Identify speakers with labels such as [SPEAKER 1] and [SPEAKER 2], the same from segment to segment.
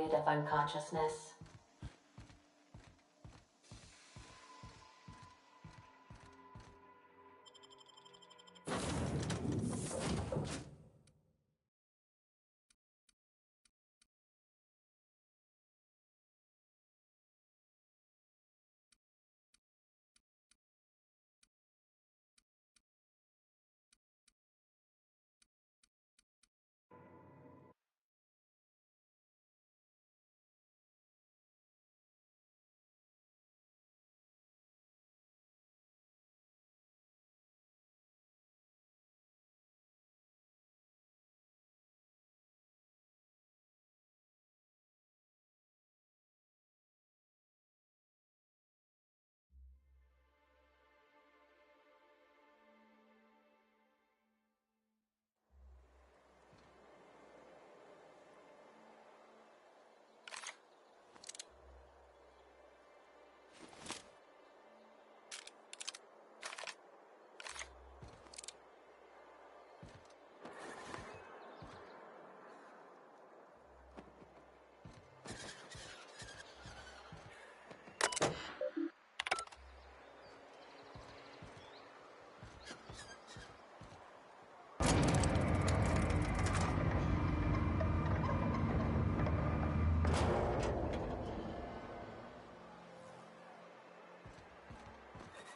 [SPEAKER 1] state of unconsciousness.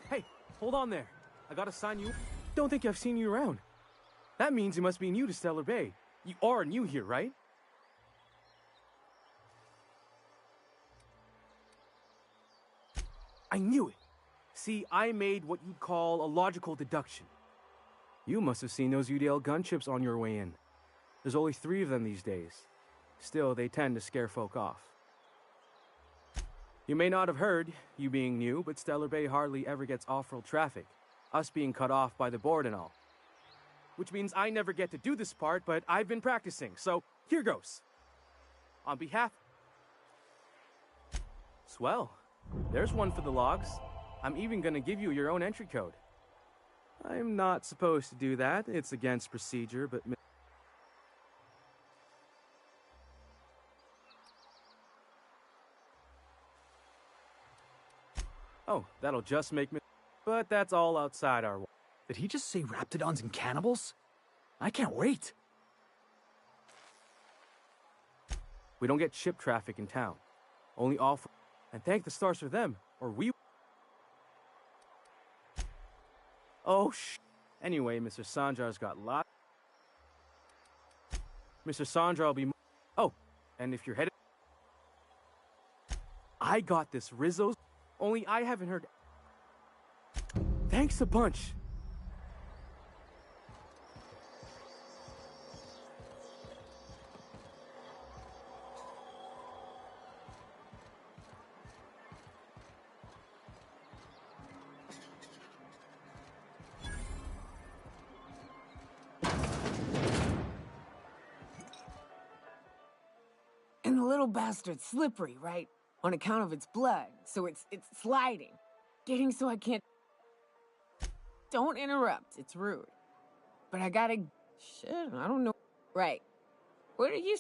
[SPEAKER 2] Hey, hold on there. I gotta sign you. Don't think I've seen you around. That means you must be new to Stellar Bay. You are new here, right? I knew it. See, I made what you'd call a logical deduction. You must have seen those UDL gunships on your way in. There's only 3 of them these days. Still, they tend to scare folk off. You may not have heard, you being new, but Stellar Bay hardly ever gets off-road traffic, us being cut off by the board and all. Which means I never get to do this part, but I've been practicing, so here goes. On behalf... Swell. There's one for the logs. I'm even gonna give you your own entry code. I'm not supposed to do that, it's against procedure, but... Oh, that'll just make me... But that's all outside our...
[SPEAKER 3] Did he just say raptidons and cannibals? I can't wait.
[SPEAKER 2] We don't get ship traffic in town. Only off... And thank the stars for them, or we... Oh, Anyway, Mr. Sanjar's got lot... Mr. Sandra will be... Oh, and if you're headed... I got this, Rizzo's... Only I haven't heard... Thanks a bunch.
[SPEAKER 4] And the little bastard's slippery, right? On account of its blood, so it's sliding. Getting so I can't... Don't interrupt, it's rude. But I gotta... Shit, I don't know... Right. What are you...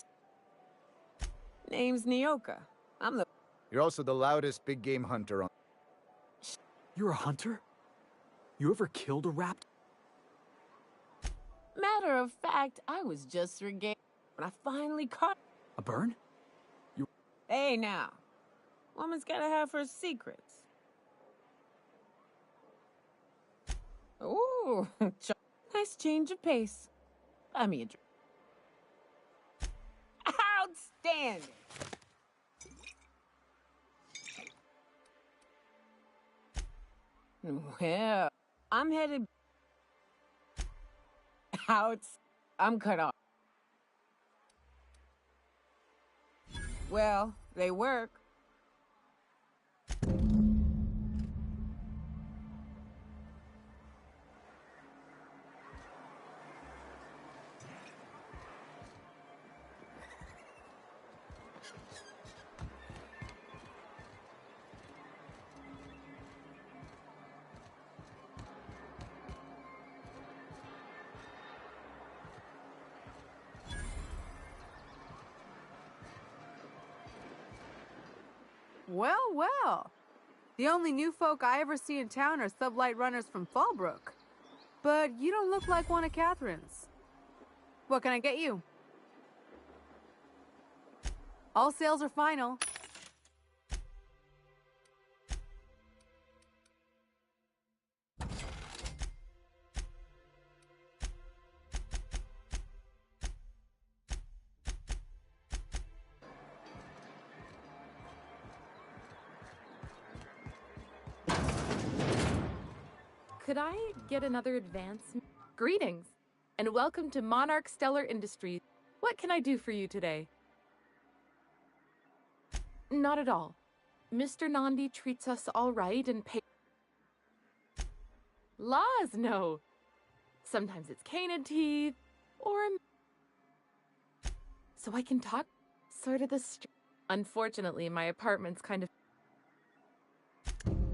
[SPEAKER 4] Name's Nyoka. I'm the...
[SPEAKER 5] You're also the loudest big game hunter on...
[SPEAKER 3] You're a hunter? You ever killed a raptor?
[SPEAKER 4] Matter of fact, I was just regained when I finally caught...
[SPEAKER 3] A burn?
[SPEAKER 4] Hey, now. Woman's gotta have her secrets. Ooh, nice change of pace. Buy me a drink. Outstanding! Well, I'm headed... out. I'm cut off. Well, they work.
[SPEAKER 1] Well, well. The only new folk I ever see in town are sublight runners from Fallbrook. But you don't look like one of Catherine's. What can I get you? All sales are final.
[SPEAKER 6] Could I get another advance? Greetings, and welcome to Monarch Stellar Industries. What can I do for you today? Not at all. Mr. Nandi treats us all right and pay. Laws, no. Sometimes it's canid teeth, or... So I can talk sort of the Unfortunately, my apartment's kind of...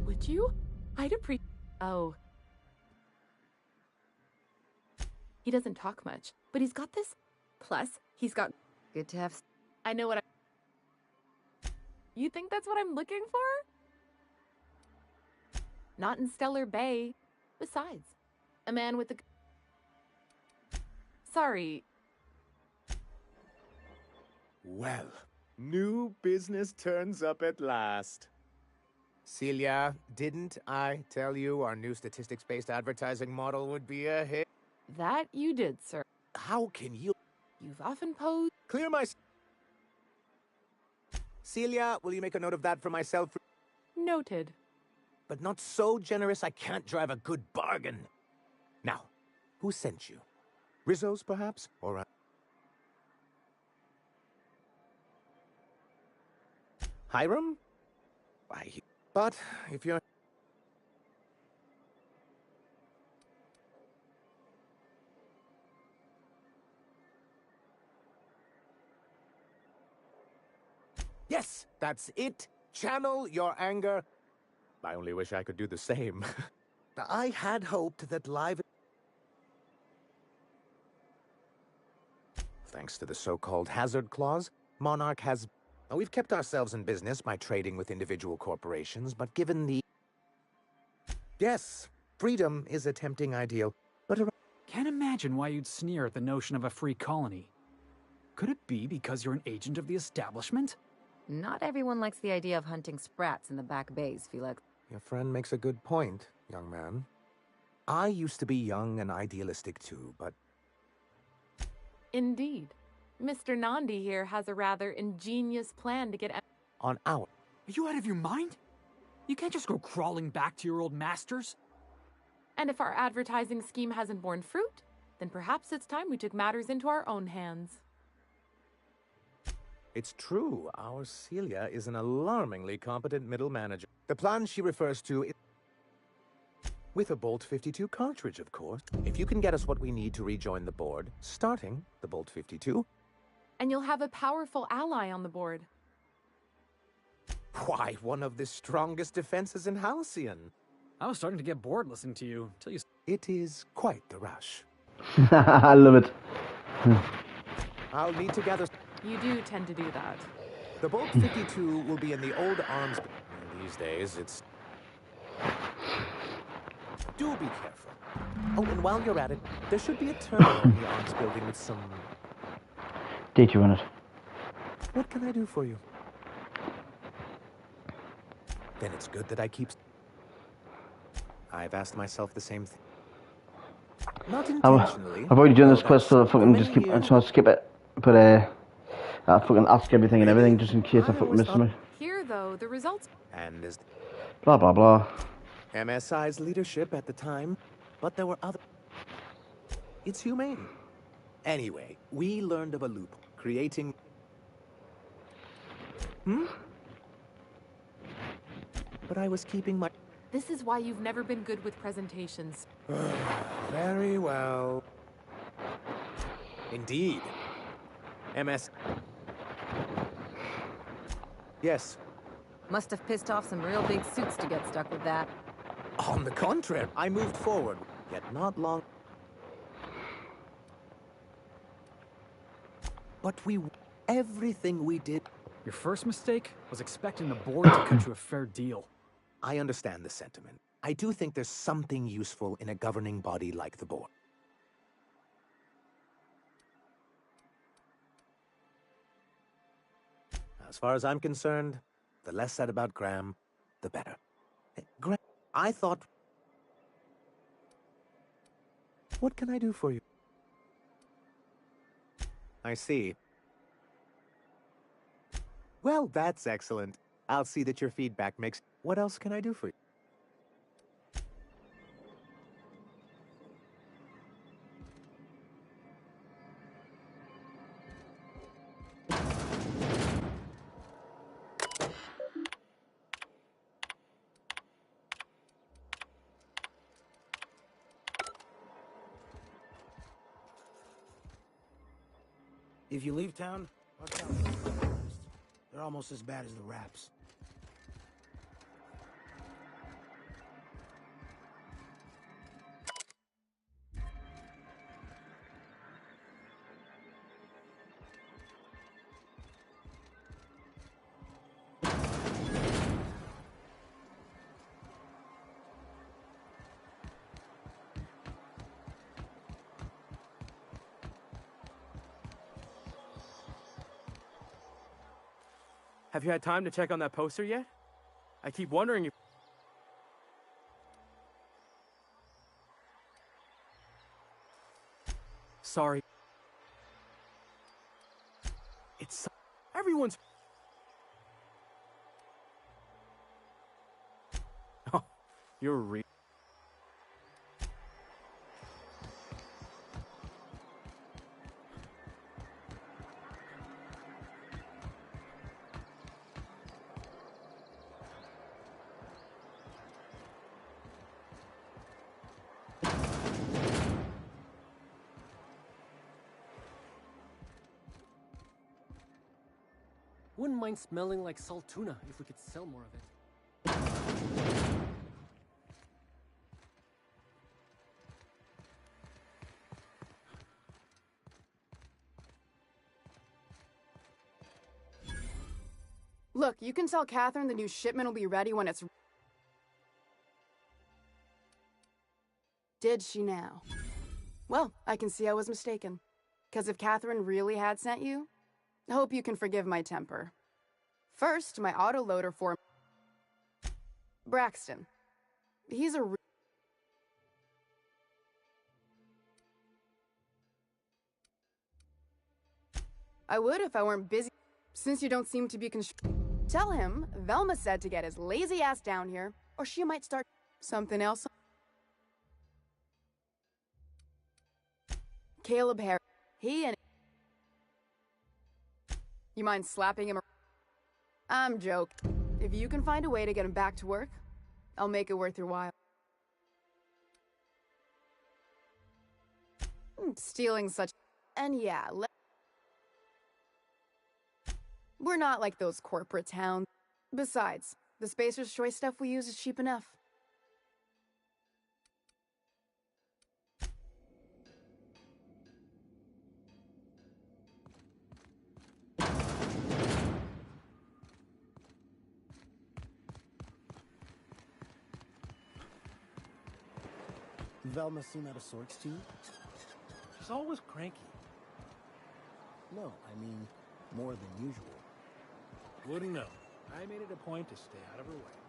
[SPEAKER 6] Would you? I'd appreciate... Oh. He doesn't talk much, but he's got this. Plus, he's got...
[SPEAKER 7] Good to have...
[SPEAKER 6] I know what I... You think that's what I'm looking for? Not in Stellar Bay. Besides, a man with a... Sorry.
[SPEAKER 8] Well, new business turns up at last.
[SPEAKER 9] Celia, didn't I tell you our new statistics-based advertising model would be a hit?
[SPEAKER 6] That you did, sir.
[SPEAKER 9] How can you...
[SPEAKER 6] You've often posed...
[SPEAKER 9] Clear my... Celia, will you make a note of that for myself?
[SPEAKER 6] Noted.
[SPEAKER 9] But not so generous I can't drive a good bargain. Now, who sent you? Rizzo's, perhaps? Or Hiram? Why, but if you're... Yes, that's it. Channel your anger. I only wish I could do the same. I had hoped that live... Thanks to the so-called hazard clause, Monarch has... We've kept ourselves in business by trading with individual corporations, but given the... Yes, freedom is a tempting ideal, but...
[SPEAKER 3] Can't imagine why you'd sneer at the notion of a free colony. Could it be because you're an agent of the establishment?
[SPEAKER 7] Not everyone likes the idea of hunting sprats in the back bays, Felix.
[SPEAKER 9] Your friend makes a good point, young man. I used to be young and idealistic too, but...
[SPEAKER 6] Indeed. Mr. Nandi here has a rather ingenious plan to get...
[SPEAKER 9] On our...
[SPEAKER 3] Are you out of your mind? You can't just go crawling back to your old masters.
[SPEAKER 6] And if our advertising scheme hasn't borne fruit, then perhaps it's time we took matters into our own hands.
[SPEAKER 9] It's true, our Celia is an alarmingly competent middle manager. The plan she refers to is... With a Bolt 52 cartridge, of course. If you can get us what we need to rejoin the board, starting the Bolt 52...
[SPEAKER 6] And you'll have a powerful ally on the board.
[SPEAKER 9] Why, one of the strongest defenses in Halcyon.
[SPEAKER 3] I was starting to get bored listening to you, till you...
[SPEAKER 9] It is quite the rush.
[SPEAKER 10] I love it.
[SPEAKER 9] I'll need to gather...
[SPEAKER 6] You do tend to do that.
[SPEAKER 9] The Bolt 52 will be in the old arms... These days, it's... Do be careful. Oh, and while you're at it, there should be a terminal in the arms building with some...
[SPEAKER 10] Data on it.
[SPEAKER 9] What can I do for you? Then it's good that I keep... I've asked myself the same thing. Not intentionally.
[SPEAKER 10] I've already done this quest, so I fucking just keep... I just want to skip it. But, I'll fucking ask everything and everything, just in case I fucking miss something.
[SPEAKER 6] Here, though, the results...
[SPEAKER 9] And is...
[SPEAKER 10] Blah, blah, blah.
[SPEAKER 9] MSI's leadership at the time, but there were other... It's humane. Anyway, we learned of a loop, creating... But I was keeping my...
[SPEAKER 6] This is why you've never been good with presentations.
[SPEAKER 9] Very well. Indeed. MS... Yes.
[SPEAKER 7] Must have pissed off some real big suits to get stuck with that.
[SPEAKER 9] On the contrary, I moved forward, yet not long... But everything we did...
[SPEAKER 3] Your first mistake was expecting the board to cut you a fair deal.
[SPEAKER 9] I understand the sentiment. I do think there's something useful in a governing body like the board. As far as I'm concerned, the less said about Graham, the better. Graham, I thought... What can I do for you? I see. Well, that's excellent. I'll see that your feedback makes... What else can I do for you?
[SPEAKER 11] If you leave town, watch out for the terrorists. They're almost as bad as the Raps.
[SPEAKER 2] Have you had time to check on that poster yet? I keep wondering if... Sorry. It's... Everyone's... Oh, you're re...
[SPEAKER 12] Wouldn't mind smelling like salt tuna if we could sell more of it.
[SPEAKER 13] Look, you can tell Catherine the new shipment will be ready when it's... Did she now? Well, I can see I was mistaken. Because if Catherine really had sent you, I hope you can forgive my temper. First, my autoloader for... Braxton. He's a... I would if I weren't busy. Since you don't seem to be Tell him Velma said to get his lazy ass down here, or she might start something else. Caleb Harris. He and... You mind slapping him? I'm joking. If you can find a way to get him back to work, I'll make it worth your while. Stealing such... And yeah, we're not like those corporate towns. Besides, the Spacer's Choice stuff we use is cheap enough.
[SPEAKER 11] Velma seem out of sorts to you?
[SPEAKER 12] She's always cranky.
[SPEAKER 11] No, I mean, more than usual.
[SPEAKER 12] Wouldn't know. I made it a point to stay out of her way.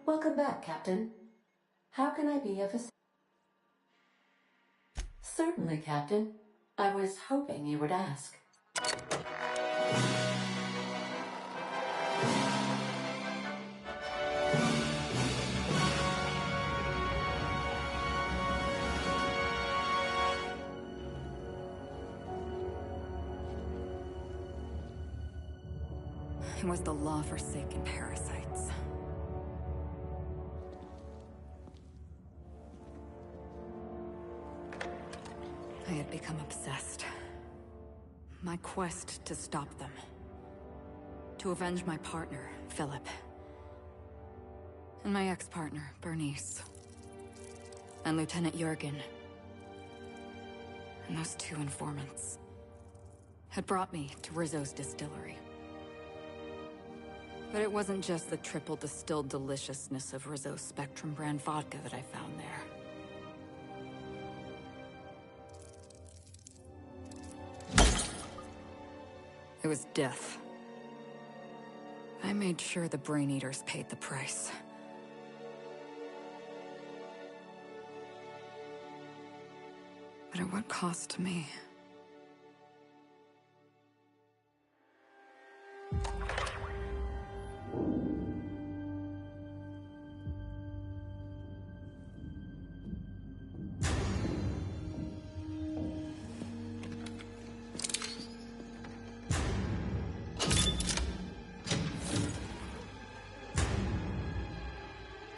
[SPEAKER 14] Welcome back, Captain. How can I be of assistance? Certainly, Captain. I was hoping you would ask.
[SPEAKER 15] It was the law-forsaken parasites. I had become obsessed. My quest to stop them. To avenge my partner, Philip. And my ex-partner, Bernice. And Lieutenant Jurgen. And those two informants had brought me to Rizzo's distillery. But it wasn't just the triple distilled deliciousness of Rizzo's Spectrum brand vodka that I found there. It was death. I made sure the Brain Eaters paid the price. But at what cost to me?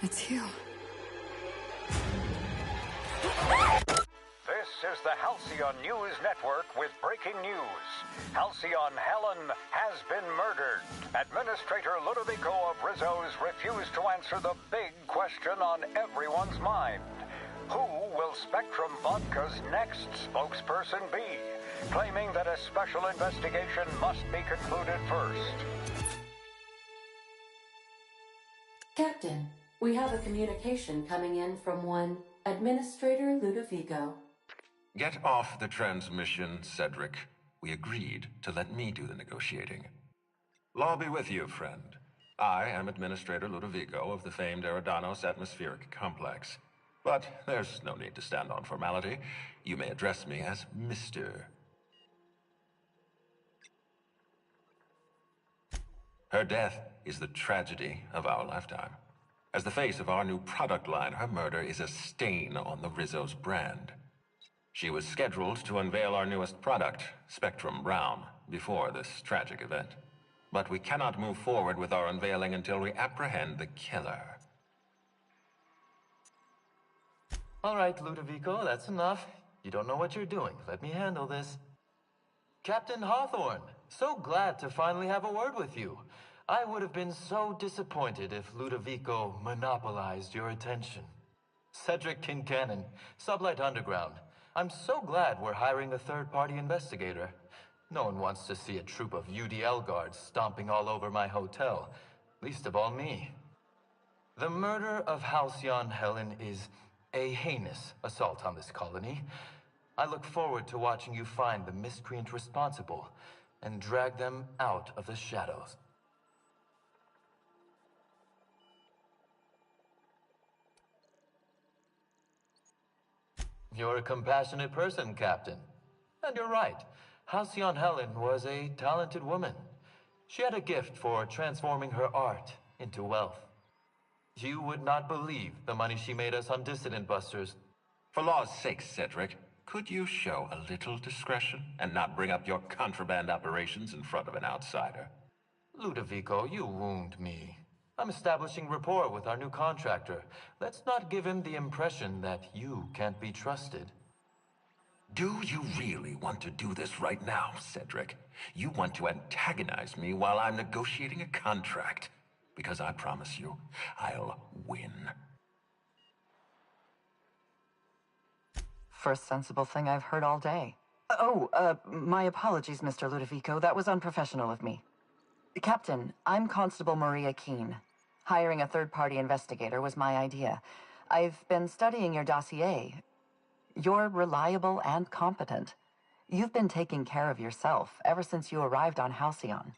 [SPEAKER 15] It's you.
[SPEAKER 16] This is the Halcyon News Network with breaking news. Halcyon Helen has been murdered. Administrator Ludovico of Rizzo's refused to answer the big question on everyone's mind. Who will Spectrum Vodka's next spokesperson be? Claiming that a special investigation must be concluded first.
[SPEAKER 14] Captain, we have a communication coming in from one Administrator Ludovico.
[SPEAKER 17] Get off the transmission, Cedric. We agreed to let me do the negotiating. Law be with you, friend. I am Administrator Ludovico of the famed Eridanos Atmospheric Complex. But there's no need to stand on formality. You may address me as Mr. Her death is the tragedy of our lifetime. As the face of our new product line, her murder is a stain on the Rizzo's brand. She was scheduled to unveil our newest product, Spectrum Brown, before this tragic event. But we cannot move forward with our unveiling until we apprehend the killer.
[SPEAKER 18] All right, Ludovico, that's enough. You don't know what you're doing. Let me handle this. Captain Hawthorne, so glad to finally have a word with you. I would have been so disappointed if Ludovico monopolized your attention. Cedric Kincannon, Sublight Underground. I'm so glad we're hiring a third-party investigator. No one wants to see a troop of UDL guards stomping all over my hotel, least of all me. The murder of Halcyon Helen is a heinous assault on this colony. I look forward to watching you find the miscreant responsible and drag them out of the shadows. You're a compassionate person, Captain. And you're right. Halcyon Helen was a talented woman. She had a gift for transforming her art into wealth. You would not believe the money she made us on Dissident Busters.
[SPEAKER 17] For law's sake, Cedric, could you show a little discretion and not bring up your contraband operations in front of an outsider?
[SPEAKER 18] Ludovico, you wound me. I'm establishing rapport with our new contractor. Let's not give him the impression that you can't be trusted.
[SPEAKER 17] Do you really want to do this right now, Cedric? You want to antagonize me while I'm negotiating a contract? Because I promise you, I'll win.
[SPEAKER 19] First sensible thing I've heard all day. My apologies, Mr. Ludovico. That was unprofessional of me. Captain, I'm Constable Maria Keene. Hiring a third-party investigator was my idea. I've been studying your dossier. You're reliable and competent. You've been taking care of yourself ever since you arrived on Halcyon.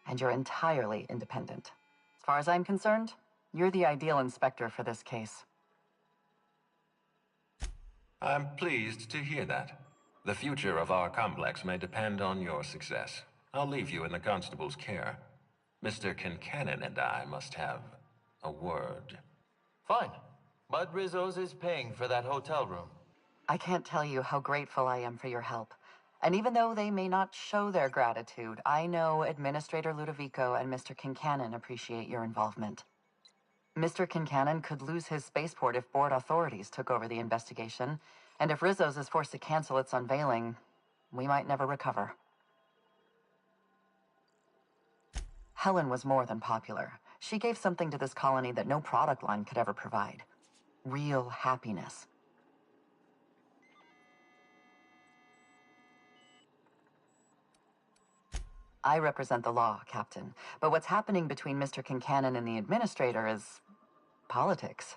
[SPEAKER 19] And you're entirely independent. As far as I'm concerned, You're the ideal inspector for this case.
[SPEAKER 17] I'm pleased to hear that. The future of our complex may depend on your success. I'll leave you in the constable's care. Mr. Kincannon and I must have a word.
[SPEAKER 18] Fine. But Rizzo's is paying for that hotel room.
[SPEAKER 19] I can't tell you how grateful I am for your help. And even though they may not show their gratitude, I know Administrator Ludovico and Mr. Kincannon appreciate your involvement. Mr. Kincannon could lose his spaceport if board authorities took over the investigation, and if Rizzo's is forced to cancel its unveiling, we might never recover. Helen was more than popular. She gave something to this colony that no product line could ever provide. Real happiness. I represent the law, Captain, but what's happening between Mr. Kincannon and the Administrator is politics.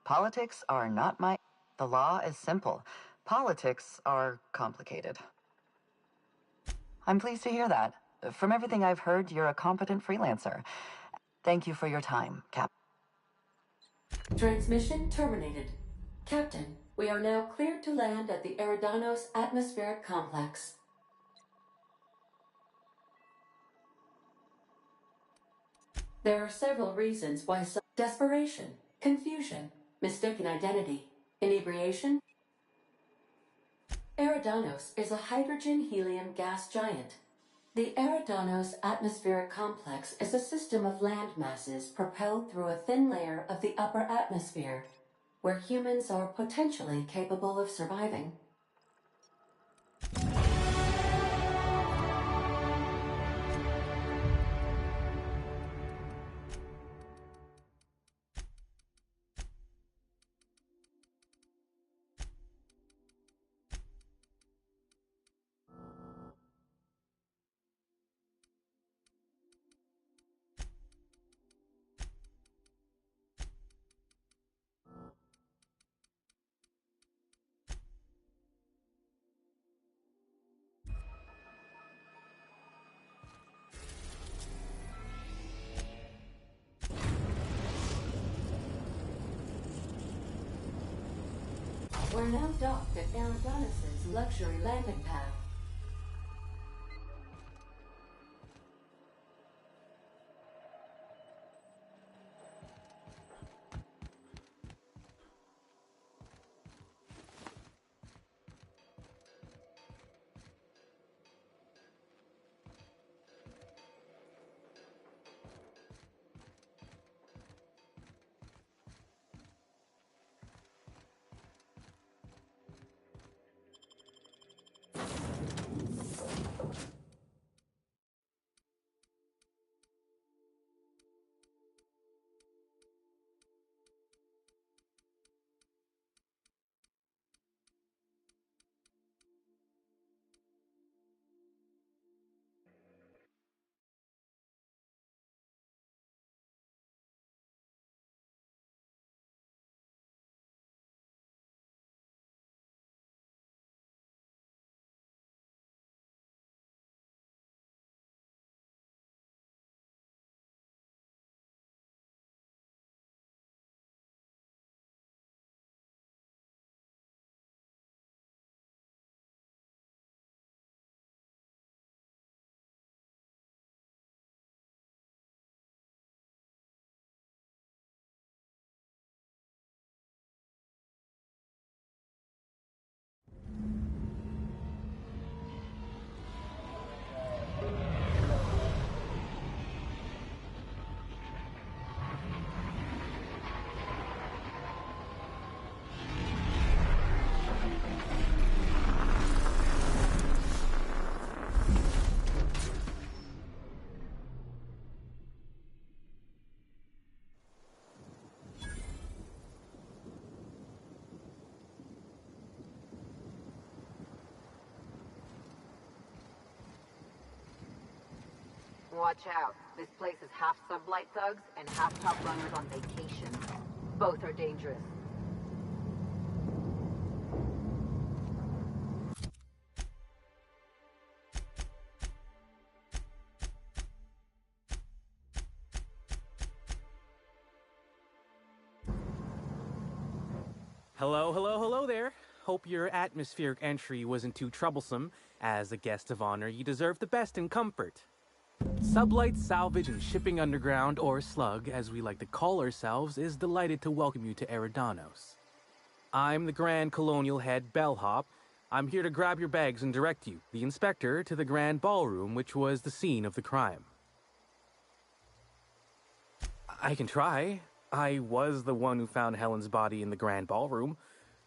[SPEAKER 19] Politics are not my... The law is simple. Politics are complicated. I'm pleased to hear that. From everything I've heard, you're a competent freelancer. Thank you for your time, Cap.
[SPEAKER 14] Transmission terminated. Captain, we are now cleared to land at the Eridanos Atmospheric Complex. There are several reasons why desperation, confusion, mistaken identity, inebriation. Eridanos is a hydrogen-helium gas giant. The Eridanos Atmospheric Complex is a system of land masses propelled through a thin layer of the upper atmosphere, where humans are potentially capable of surviving. We're now docked at Eridanos' luxury landing pad.
[SPEAKER 7] Watch out. This place is half sublight thugs and half top runners on vacation. Both are dangerous.
[SPEAKER 2] Hello, hello, hello there. Hope your atmospheric entry wasn't too troublesome. As a guest of honor, you deserve the best in comfort. Sublight Salvage and Shipping Underground, or Slug, as we like to call ourselves, is delighted to welcome you to Eridanos. I'm the Grand Colonial Head, Bellhop. I'm here to grab your bags and direct you, the Inspector, to the Grand Ballroom, which was the scene of the crime. I can try. I was the one who found Helen's body in the Grand Ballroom.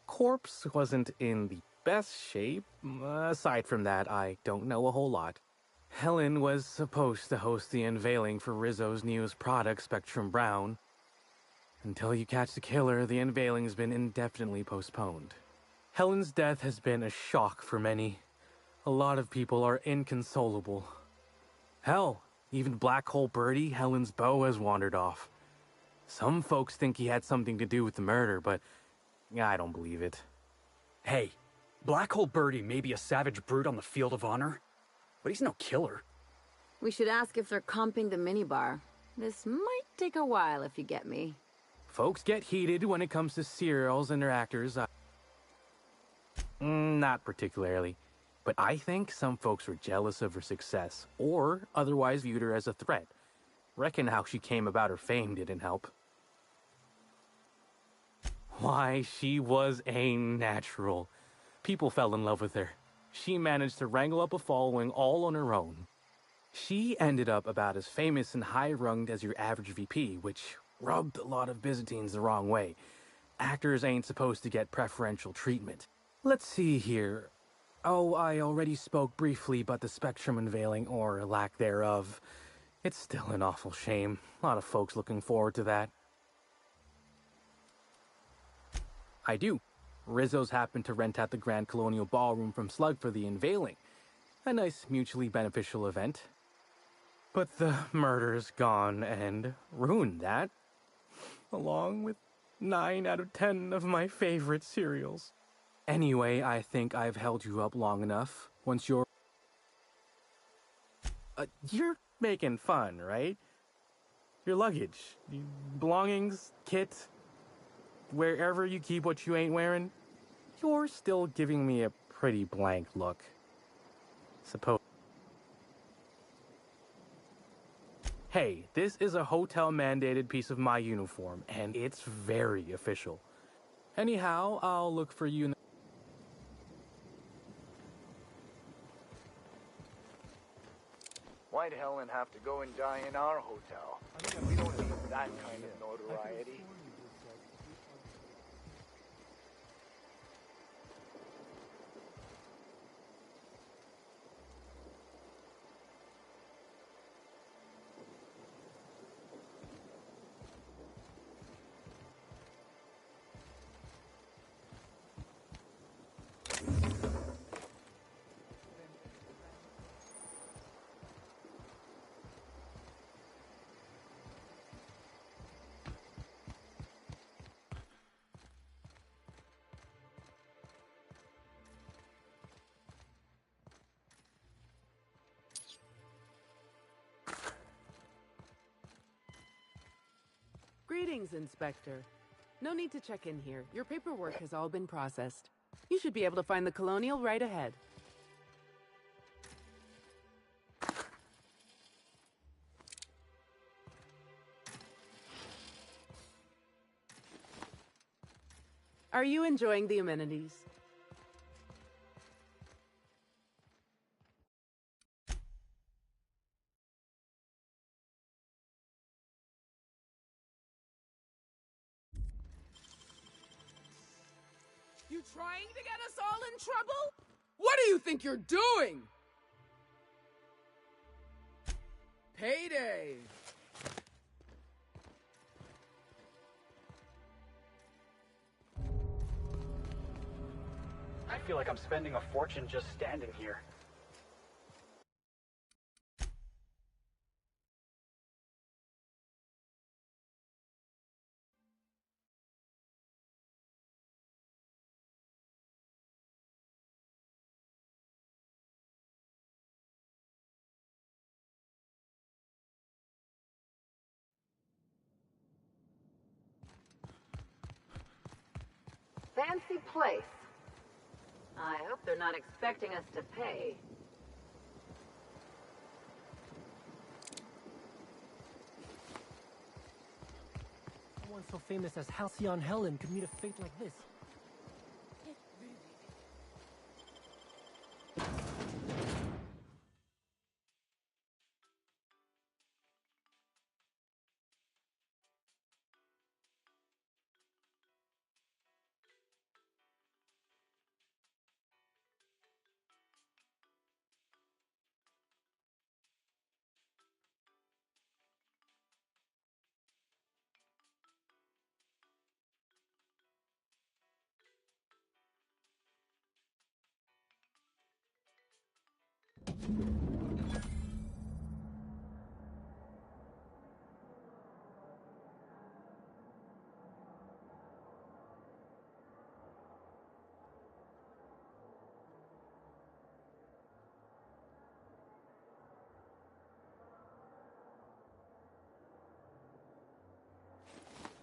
[SPEAKER 2] Corpse wasn't in the best shape. Aside from that, I don't know a whole lot. Helen was supposed to host the unveiling for Rizzo's newest product, Spectrum Brown. Until you catch the killer, the unveiling's been indefinitely postponed. Helen's death has been a shock for many. A lot of people are inconsolable. Hell, even Black Hole Birdie, Helen's beau, has wandered off. Some folks think he had something to do with the murder, but I don't believe it.
[SPEAKER 3] Hey, Black Hole Birdie may be a savage brute on the field of honor, but he's no killer.
[SPEAKER 20] We should ask if they're comping the minibar. This might take a while, if you get me.
[SPEAKER 2] Folks get heated when it comes to serials and their actors. Not particularly. But I think some folks were jealous of her success, or otherwise viewed her as a threat. Reckon how she came about her fame didn't help. Why, she was a natural. People fell in love with her. She managed to wrangle up a following all on her own. She ended up about as famous and high-runged as your average VP, which rubbed a lot of Byzantines the wrong way. Actors ain't supposed to get preferential treatment. Let's see here. Oh, I already spoke briefly about the Spectrum unveiling, or lack thereof. It's still an awful shame. A lot of folks looking forward to that. I do. Rizzo's happened to rent out the Grand Colonial Ballroom from Slug for the unveiling. A nice mutually beneficial event. But the murder's gone and ruined that. Along with 9 out of 10 of my favorite cereals. Anyway, I think I've held you up long enough. Once you're making fun, right? Your luggage, belongings, kit, wherever you keep what you ain't wearing, you're still giving me a pretty blank look. Hey, this is a hotel-mandated piece of my uniform, and it's very official. Anyhow, I'll look for you in the...
[SPEAKER 5] Why'd Helen have to go and die in our hotel? We don't need that kind of notoriety.
[SPEAKER 21] Greetings, Inspector. No need to check in here. Your paperwork has all been processed. You should be able to find the Colonial right ahead. Are you enjoying the amenities?
[SPEAKER 22] You trying to get us all in trouble? What do you think you're doing? Payday!
[SPEAKER 3] I feel like I'm spending a fortune just standing here.
[SPEAKER 7] fancy place. I hope they're not expecting us to pay.
[SPEAKER 12] No one so famous as Halcyon Helen could meet a fate like this.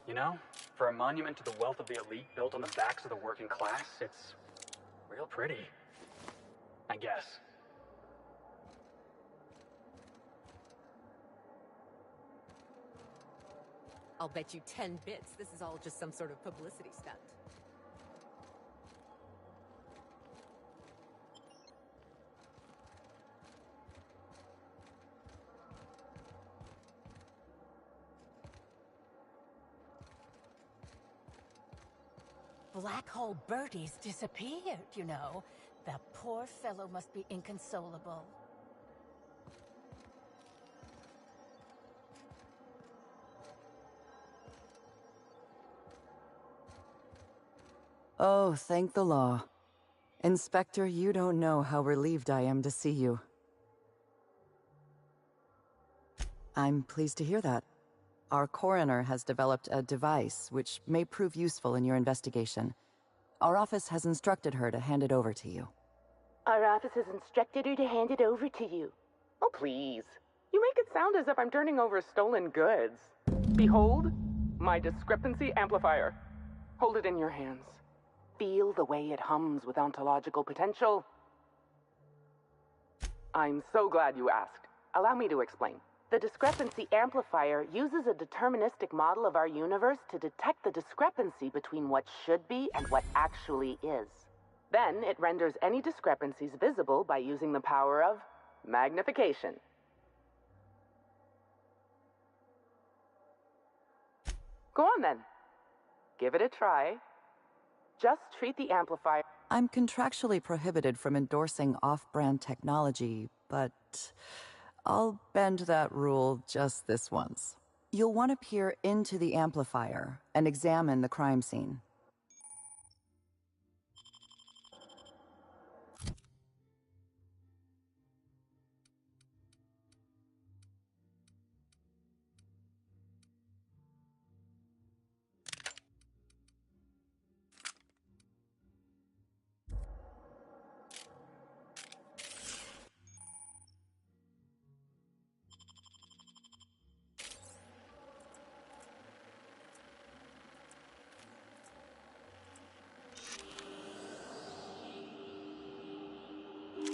[SPEAKER 3] You know, for a monument to the wealth of the elite built on the backs of the working class, it's real pretty. I guess.
[SPEAKER 1] I'll bet you 10 bits this is all just some sort of publicity stunt.
[SPEAKER 4] Black Hole Bertie's disappeared, you know. The poor fellow must be inconsolable.
[SPEAKER 19] Oh, thank the law. Inspector, you don't know how relieved I am to see you. I'm pleased to hear that. Our coroner has developed a device which may prove useful in your investigation. Our office has instructed her to hand it over to you.
[SPEAKER 21] Our office has instructed her to hand it over to you. Oh, please. You make it sound as if I'm turning over stolen goods. Behold, my discrepancy amplifier. Hold it in your hands. Feel the way it hums with ontological potential. I'm so glad you asked. Allow me to explain. The discrepancy amplifier uses a deterministic model of our universe to detect the discrepancy between what should be and what actually is. Then it renders any discrepancies visible by using the power of magnification. Go on then. Give it a try. Just treat the amplifier.
[SPEAKER 19] I'm contractually prohibited from endorsing off-brand technology, but I'll bend that rule just this once. You'll want to peer into the amplifier and examine the crime scene.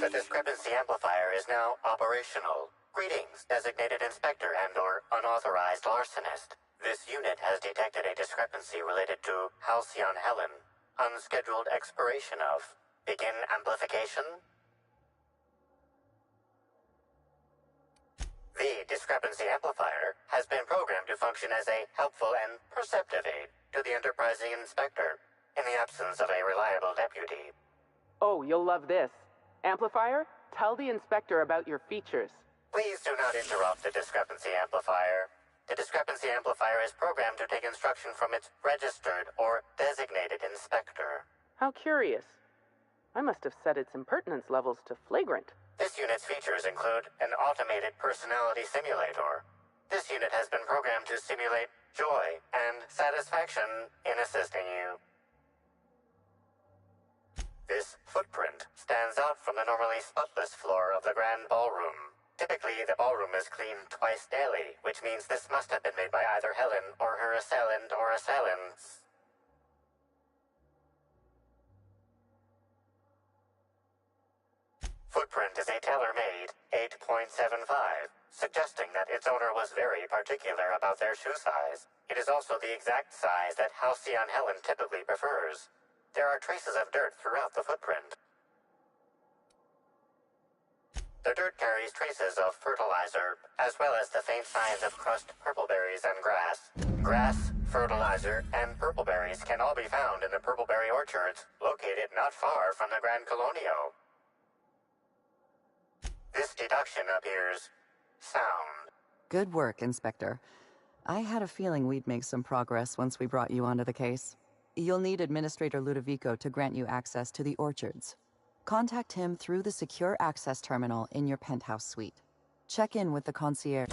[SPEAKER 23] The discrepancy amplifier is now operational. Greetings, designated inspector and/or unauthorized larcenist. This unit has detected a discrepancy related to Halcyon Helen. Unscheduled expiration of. Begin amplification. The discrepancy amplifier has been programmed to function as a helpful and perceptive aid to the enterprising inspector in the absence of a reliable deputy.
[SPEAKER 21] Oh, you'll love this. Amplifier, tell the inspector about your features.
[SPEAKER 23] Please do not interrupt the discrepancy amplifier. The discrepancy amplifier is programmed to take instruction from its registered or designated inspector.
[SPEAKER 21] How curious. I must have set its impertinence levels to flagrant.
[SPEAKER 23] This unit's features include an automated personality simulator. This unit has been programmed to simulate joy and satisfaction in assisting you. This footprint stands out from the normally spotless floor of the grand ballroom. Typically, the ballroom is cleaned twice daily, which means this must have been made by either Helen or her assailant or assailants. suggesting that its owner was very particular about their shoe size. It is also the exact size that Halcyon Helen typically prefers. There are traces of dirt throughout the footprint. The dirt carries traces of fertilizer, as well as the faint signs of crushed purpleberries and grass. Grass, fertilizer, and purpleberries can all be found in the purpleberry orchards, located not far from the Grand Colonio. This deduction appears sound.
[SPEAKER 19] Good work, Inspector. I had a feeling we'd make some progress once we brought you onto the case. You'll need Administrator Ludovico to grant you access to the orchards. Contact him through the secure access terminal in your penthouse suite. Check in with the concierge.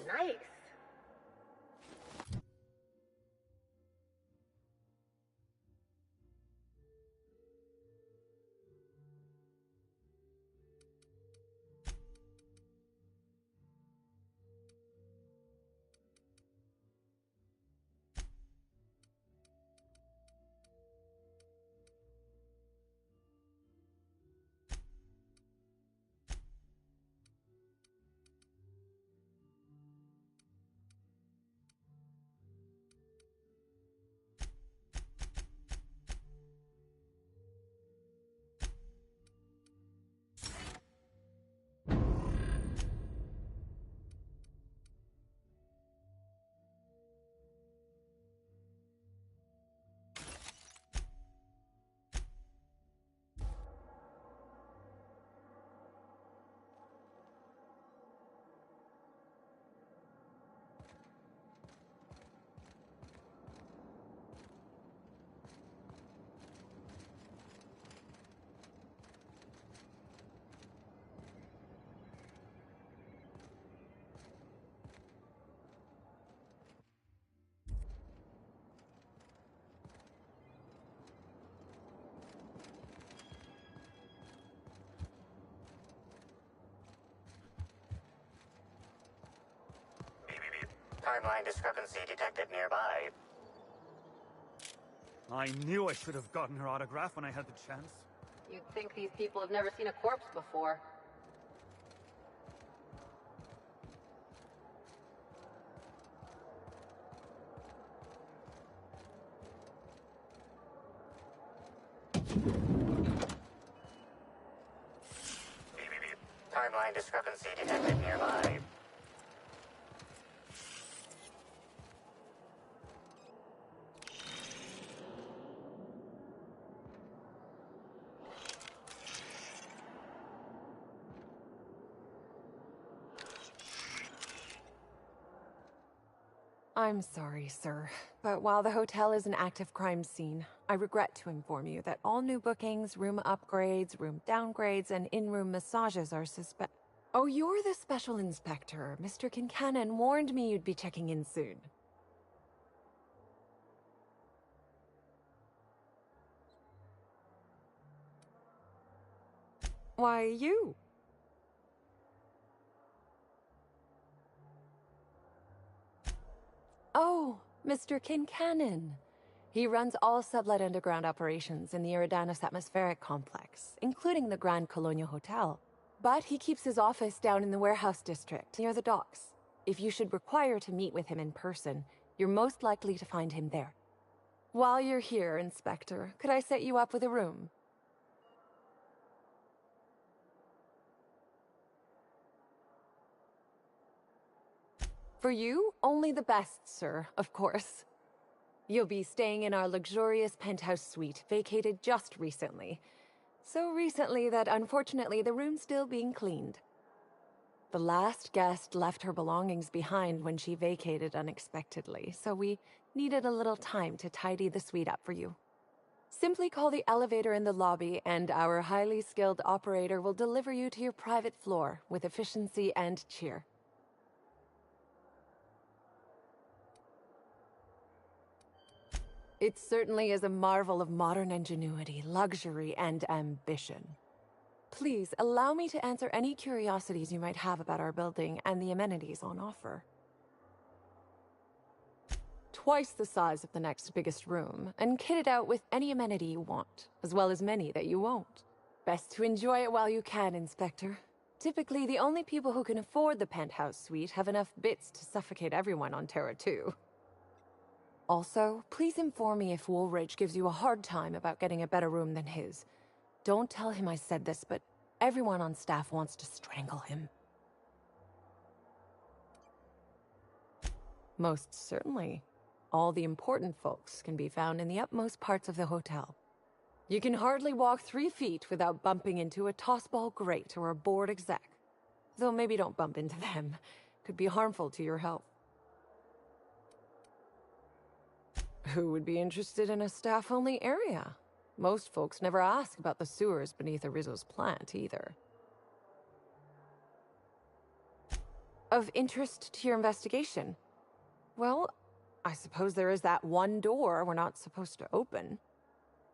[SPEAKER 1] Nice.
[SPEAKER 23] Timeline discrepancy detected nearby.
[SPEAKER 3] I knew I should have gotten her autograph when I had the chance.
[SPEAKER 7] You'd think these people have never seen a corpse before.
[SPEAKER 23] Timeline discrepancy detected nearby.
[SPEAKER 6] I'm sorry, sir, but while the hotel is an active crime scene, I regret to inform you that all new bookings, room upgrades, room downgrades, and in-room massages are suspect. Oh, you're the special inspector. Mr. Kincannon warned me you'd be checking in soon. Why, you? Oh, Mr. Kincannon. He runs all sublet underground operations in the Eridanos Atmospheric Complex, including the Grand Colonial Hotel. But he keeps his office down in the warehouse district, near the docks. If you should require to meet with him in person, you're most likely to find him there. While you're here, Inspector, could I set you up with a room? For you, only the best, sir, of course. You'll be staying in our luxurious penthouse suite, vacated just recently. So recently that unfortunately the room's still being cleaned. The last guest left her belongings behind when she vacated unexpectedly, so we needed a little time to tidy the suite up for you. Simply call the elevator in the lobby and our highly skilled operator will deliver you to your private floor with efficiency and cheer. It certainly is a marvel of modern ingenuity, luxury, and ambition. Please, allow me to answer any curiosities you might have about our building and the amenities on offer. Twice the size of the next biggest room, and kitted out with any amenity you want, as well as many that you won't. Best to enjoy it while you can, Inspector. Typically, the only people who can afford the penthouse suite have enough bits to suffocate everyone on Terra 2. Also, please inform me if Woolridge gives you a hard time about getting a better room than his. Don't tell him I said this, but everyone on staff wants to strangle him. Most certainly. All the important folks can be found in the utmost parts of the hotel. You can hardly walk 3 feet without bumping into a tossball grate or a bored exec. Though maybe don't bump into them. Could be harmful to your health. Who would be interested in a staff-only area? Most folks never ask about the sewers beneath Rizzo's plant, either. Of interest to your investigation? Well, I suppose there is that one door we're not supposed to open.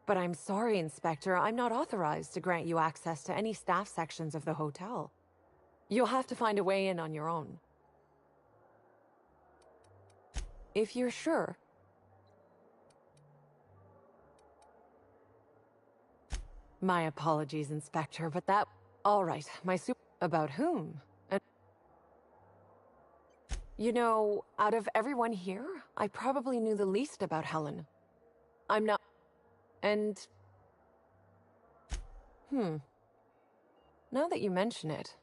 [SPEAKER 6] But I'm sorry, Inspector, I'm not authorized to grant you access to any staff sections of the hotel. You'll have to find a way in on your own. If you're sure. My apologies, Inspector, but that... All right, my super... About whom? You know, out of everyone here, I probably knew the least about Helen. I'm not... And... Now that you mention it,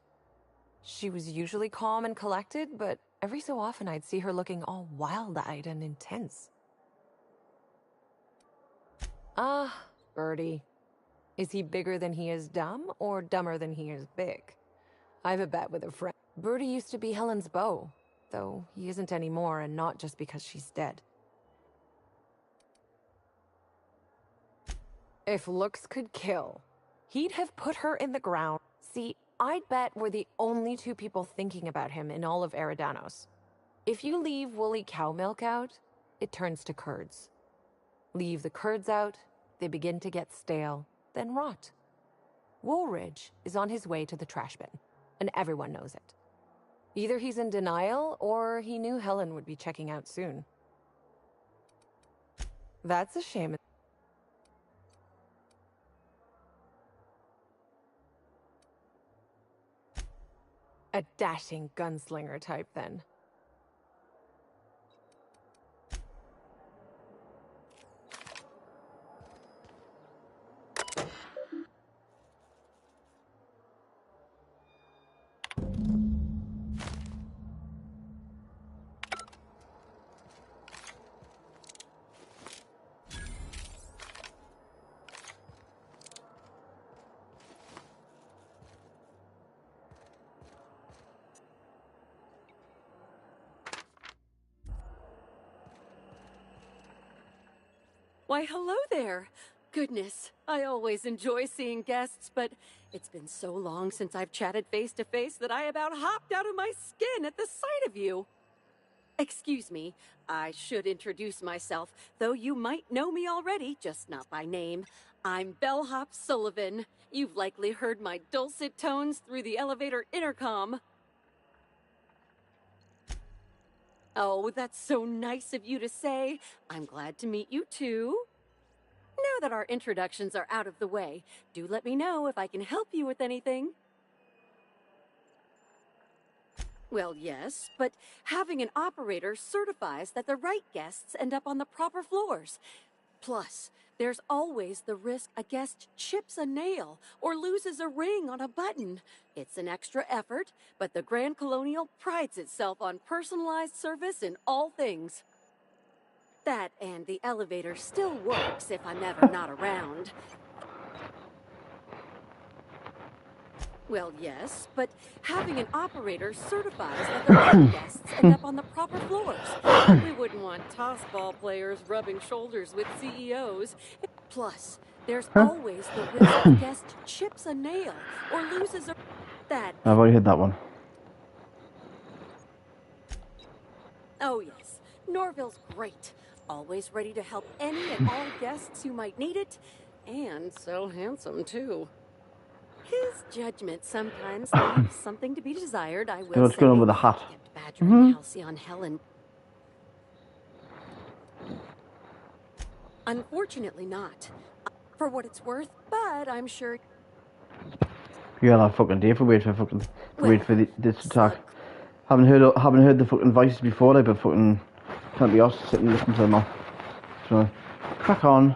[SPEAKER 6] she was usually calm and collected, but every so often I'd see her looking all wild-eyed and intense. Ah, Birdie. Is he bigger than he is dumb, or dumber than he is big? I've a bet with a friend. Birdie used to be Helen's beau, though he isn't anymore, and not just because she's dead. If looks could kill, he'd have put her in the ground. See, I'd bet we're the only 2 people thinking about him in all of Eridanos. If you leave woolly cow milk out, it turns to curds. Leave the curds out, they begin to get stale, then rot. Woolridge is on his way to the trash bin, and everyone knows it. Either he's in denial, or he knew Helen would be checking out soon. That's a shame. A dashing gunslinger type, then.
[SPEAKER 8] Why, hello there. Goodness, I always enjoy seeing guests, but it's been so long since I've chatted face to face that I about hopped out of my skin at the sight of you. Excuse me, I should introduce myself, though you might know me already, just not by name. I'm Bellhop Sullivan. You've likely heard my dulcet tones through the elevator intercom. Oh, that's so nice of you to say. I'm glad to meet you too. Now that our introductions are out of the way, do let me know if I can help you with anything. Well, yes, but having an operator certifies that the right guests end up on the proper floors. Plus, there's always the risk a guest chips a nail or loses a ring on a button. It's an extra effort, but the Grand Colonial prides itself on personalized service in all things. That and the elevator still works if I'm ever not around. Well, yes, but having an operator certifies that the right guests end up on the proper floors. We wouldn't want tossball players rubbing shoulders with CEOs. Plus, there's always the risk the guest chips a nail or loses a... That...
[SPEAKER 9] I've already heard that one.
[SPEAKER 8] Oh, yes. Norville's great. Always ready to help any and all guests who might need it. And so handsome, too. His judgment sometimes leaves something to be desired, I will say.
[SPEAKER 9] What's going on with the hat?
[SPEAKER 8] Badgering Halcyon Helen. Unfortunately not. For what it's worth, but I'm sure...
[SPEAKER 9] You're that fucking day for wait for this to talk. Haven't heard the fucking voices before, like, but fucking can't be asked to sit and listen to them all. So crack on,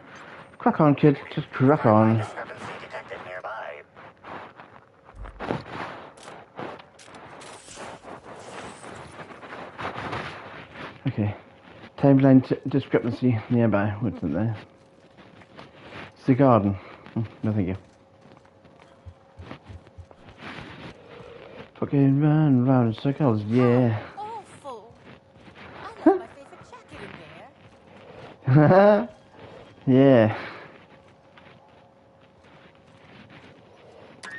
[SPEAKER 9] kid, just crack on. Okay, timeline discrepancy nearby. What's in there? It's the garden. No, thank you. Fucking run round in circles, yeah.
[SPEAKER 4] Awful. I left my favorite jacket in there.
[SPEAKER 9] Yeah.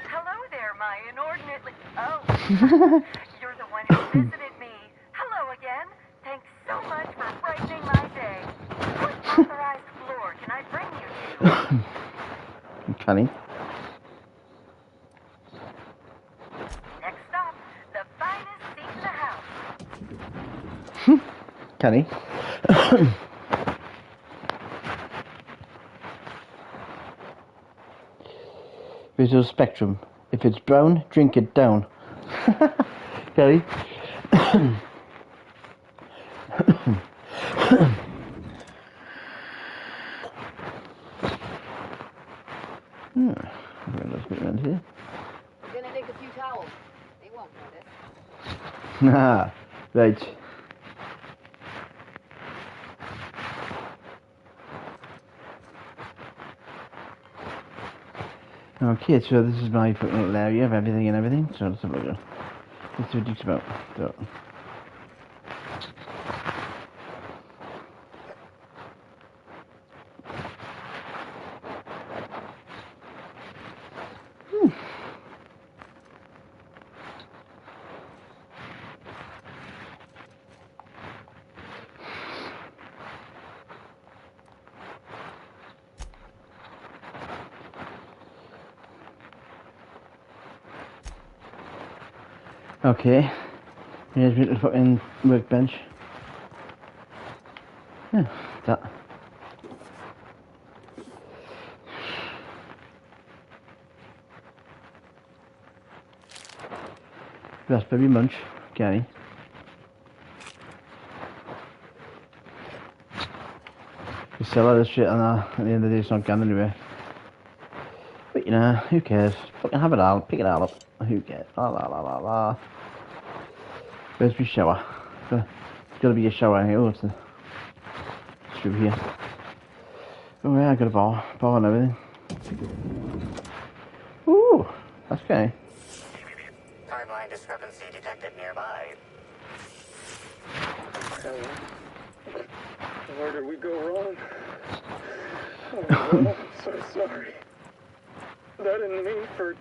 [SPEAKER 10] Hello there, my inordinately... Oh, you're the one who visited me. Hello again. Thanks so much for brightening my day. What authorized floor can I bring you to?
[SPEAKER 9] Funny.
[SPEAKER 10] Next stop, the finest seat in the house.
[SPEAKER 9] Kenny. Visual spectrum. If it's brown, drink it down. Kenny. Let's get around here.
[SPEAKER 7] We're gonna take a few towels. They won't notice.
[SPEAKER 9] Ah, right. Okay, so this is my fucking little area of everything and everything. So let's have a look. Let's see what it's about. So. Okay, here's my little fucking workbench. Yeah, that. Raspberry Munch, Gary. You sell all this shit and at the end of the day it's not gone anywhere. But you know, who cares? Fucking have it all, pick it all up. Who cares? La la la la la. Where's my shower? There's gotta be a shower here. Oh, it's through here. Oh yeah, I got a bar and everything. Ooh, that's okay.
[SPEAKER 23] Timeline discrepancy detected nearby.
[SPEAKER 13] Where did we go wrong? Oh, God, I'm so sorry. I didn't mean for...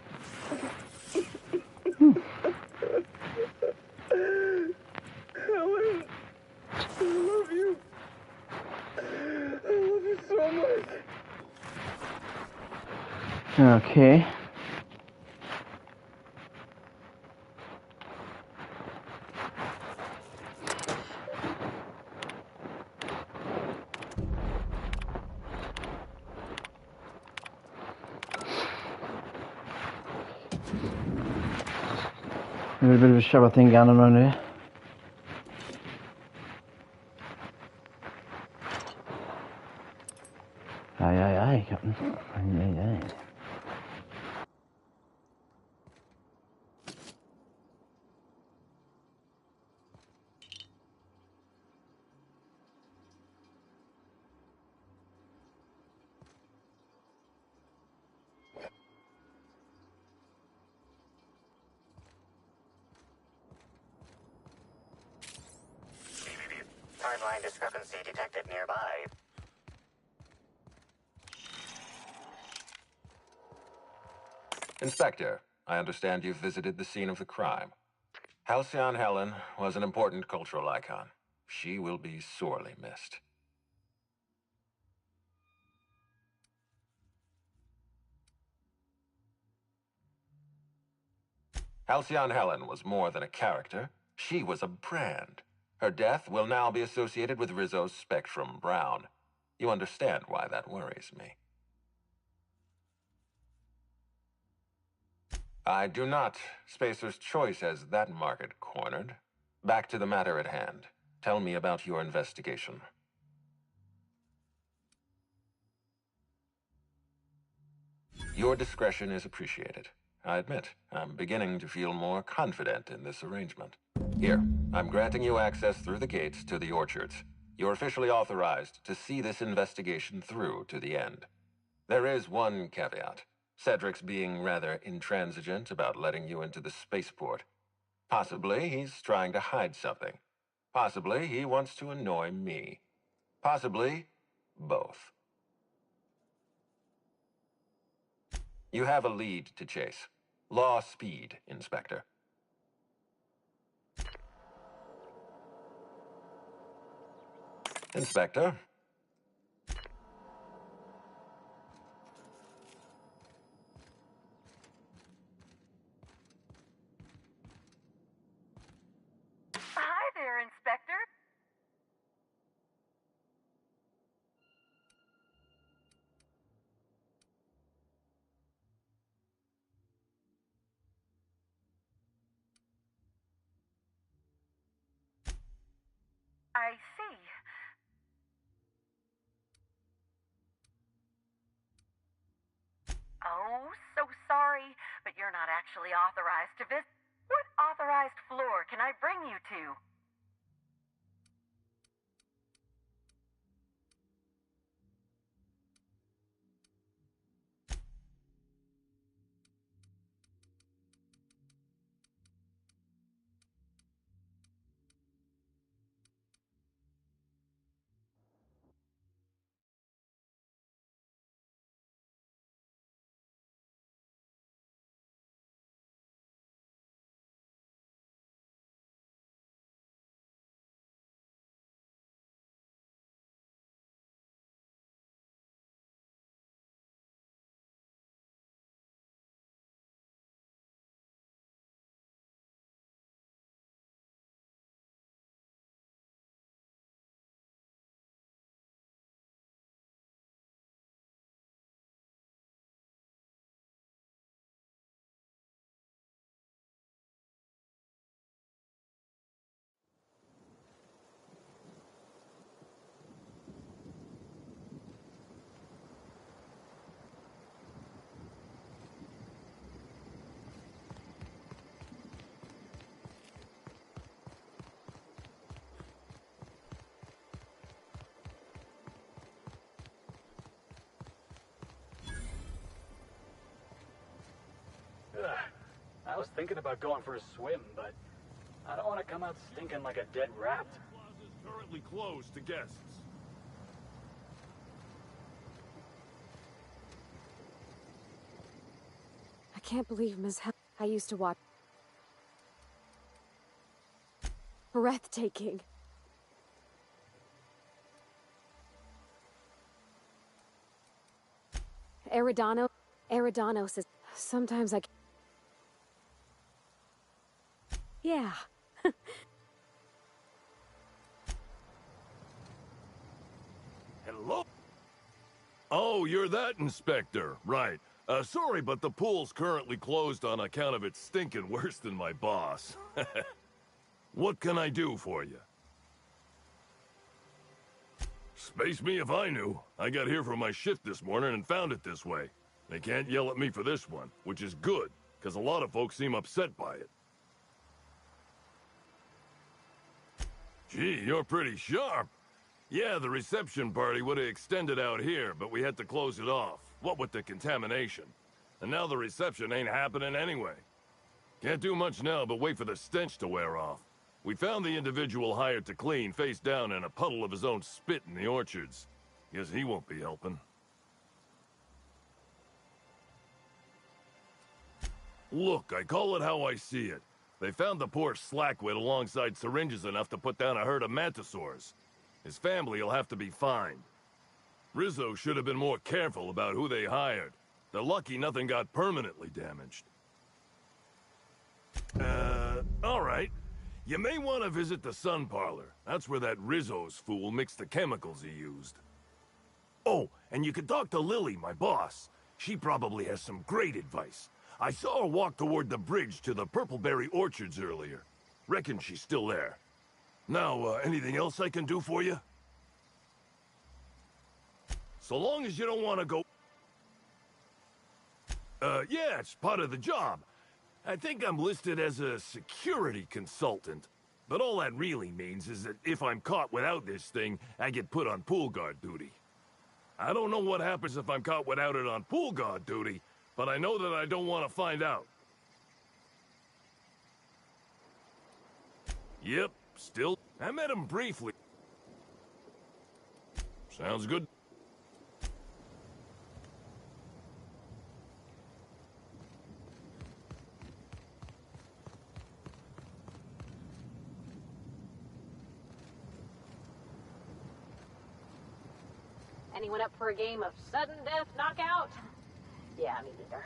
[SPEAKER 13] Helen, I love you. I love you so much.
[SPEAKER 9] Okay. A little bit of a shower thing going on around here. Aye, Captain. Aye.
[SPEAKER 23] timeline discrepancy detected nearby.
[SPEAKER 17] Inspector, I understand you've visited the scene of the crime. Halcyon Helen was an important cultural icon. She will be sorely missed. Halcyon Helen was more than a character. She was a brand. Her death will now be associated with Rizzo's Spectrum Brown. You understand why that worries me. I do not. Spacer's Choice has that market cornered. Back to the matter at hand. Tell me about your investigation. Your discretion is appreciated. I admit, I'm beginning to feel more confident in this arrangement. Here, I'm granting you access through the gates to the orchards. You're officially authorized to see this investigation through to the end. There is one caveat. Cedric's being rather intransigent about letting you into the spaceport. Possibly he's trying to hide something. Possibly he wants to annoy me. Possibly both. You have a lead to chase. Law speed, Inspector. Inspector?
[SPEAKER 10] Hi there, Inspector. I see. Oh, so sorry, but you're not actually authorized to visit. What authorized floor can I bring you to?
[SPEAKER 3] I was thinking about going for a swim, but I don't want to come out stinking like a dead rat.
[SPEAKER 13] The plaza is currently closed to guests.
[SPEAKER 8] I can't believe Ms. I used to watch. Breathtaking. Eridanos is... Sometimes I... Yeah.
[SPEAKER 13] Hello? Oh, you're that inspector. Right. Sorry, but the pool's currently closed on account of it stinking worse than my boss. What can I do for you? Space me if I knew. I got here for my shift this morning and found it this way. They can't yell at me for this one, which is good, because a lot of folks seem upset by it. Gee, you're pretty sharp. Yeah, the reception party would have extended out here, but we had to close it off. What with the contamination. And now the reception ain't happening anyway. Can't do much now but wait for the stench to wear off. We found the individual hired to clean face down in a puddle of his own spit in the orchards. Guess he won't be helping. Look, I call it how I see it. They found the poor slackwit alongside syringes enough to put down a herd of mantisaurs. His family will have to be fined. Rizzo should have been more careful about who they hired. They're lucky nothing got permanently damaged. All right. You may want to visit the Sun Parlor. That's where that Rizzo's fool mixed the chemicals he used. Oh, and you can talk to Lily, my boss. She probably has some great advice. I saw her walk toward the bridge to the Purpleberry Orchards earlier. Reckon she's still there. Now, anything else I can do for you? So long as you don't want to go... yeah, it's part of the job. I think I'm listed as a security consultant. But all that really means is that if I'm caught without this thing, I get put on pool guard duty. I don't know what happens if I'm caught without it on pool guard duty, but I know that I don't want to find out. Yep, still. I met him briefly. Sounds good.
[SPEAKER 7] Anyone up for a game of sudden death knockout? Yeah, me neither.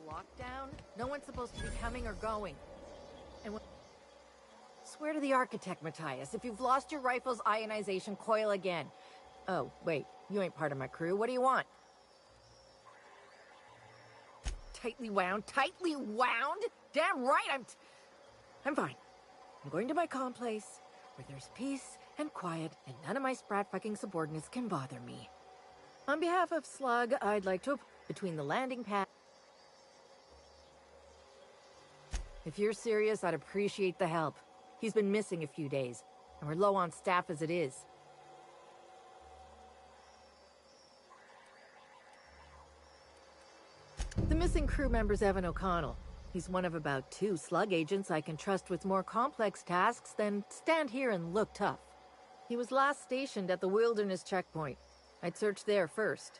[SPEAKER 11] Lockdown? No one's supposed to be coming or going. And when... Swear to the architect, Matthias, if you've lost your rifle's ionization, coil again. Oh, wait, you ain't part of my crew. What do you want? Tightly wound? Tightly wound? Damn right, I'm fine. I'm going to my calm place, where there's peace and quiet, and none of my sprat fucking subordinates can bother me. On behalf of Slug, I'd like to... Between the landing pad... If you're serious, I'd appreciate the help. He's been missing a few days, and we're low on staff as it is. The missing crew member's Evan O'Connell. He's one of about 2 Slug agents I can trust with more complex tasks than stand here and look tough. He was last stationed at the Wilderness checkpoint. I'd search there first.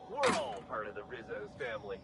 [SPEAKER 15] We're all part of the Rizzo's family.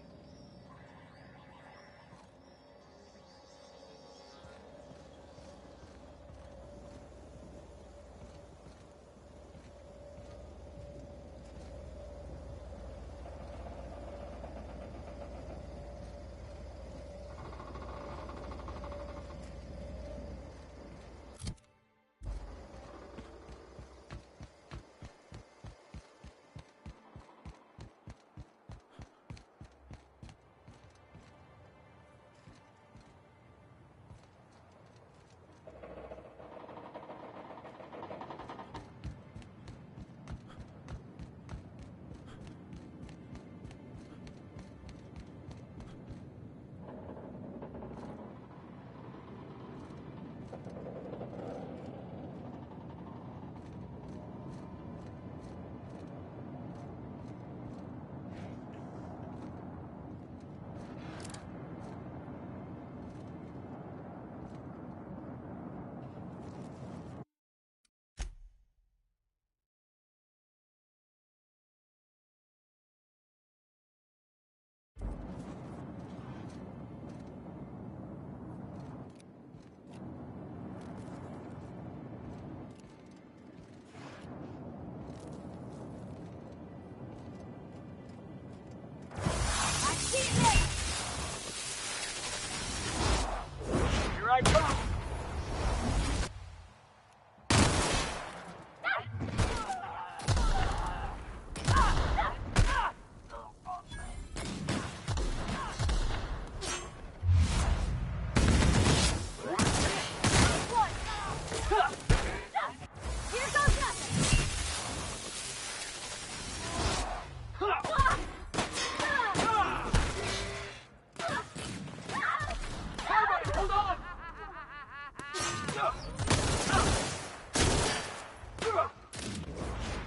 [SPEAKER 22] Hold on!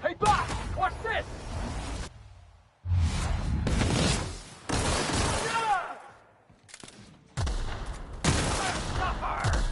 [SPEAKER 22] Hey, boss! Watch this! Suffer!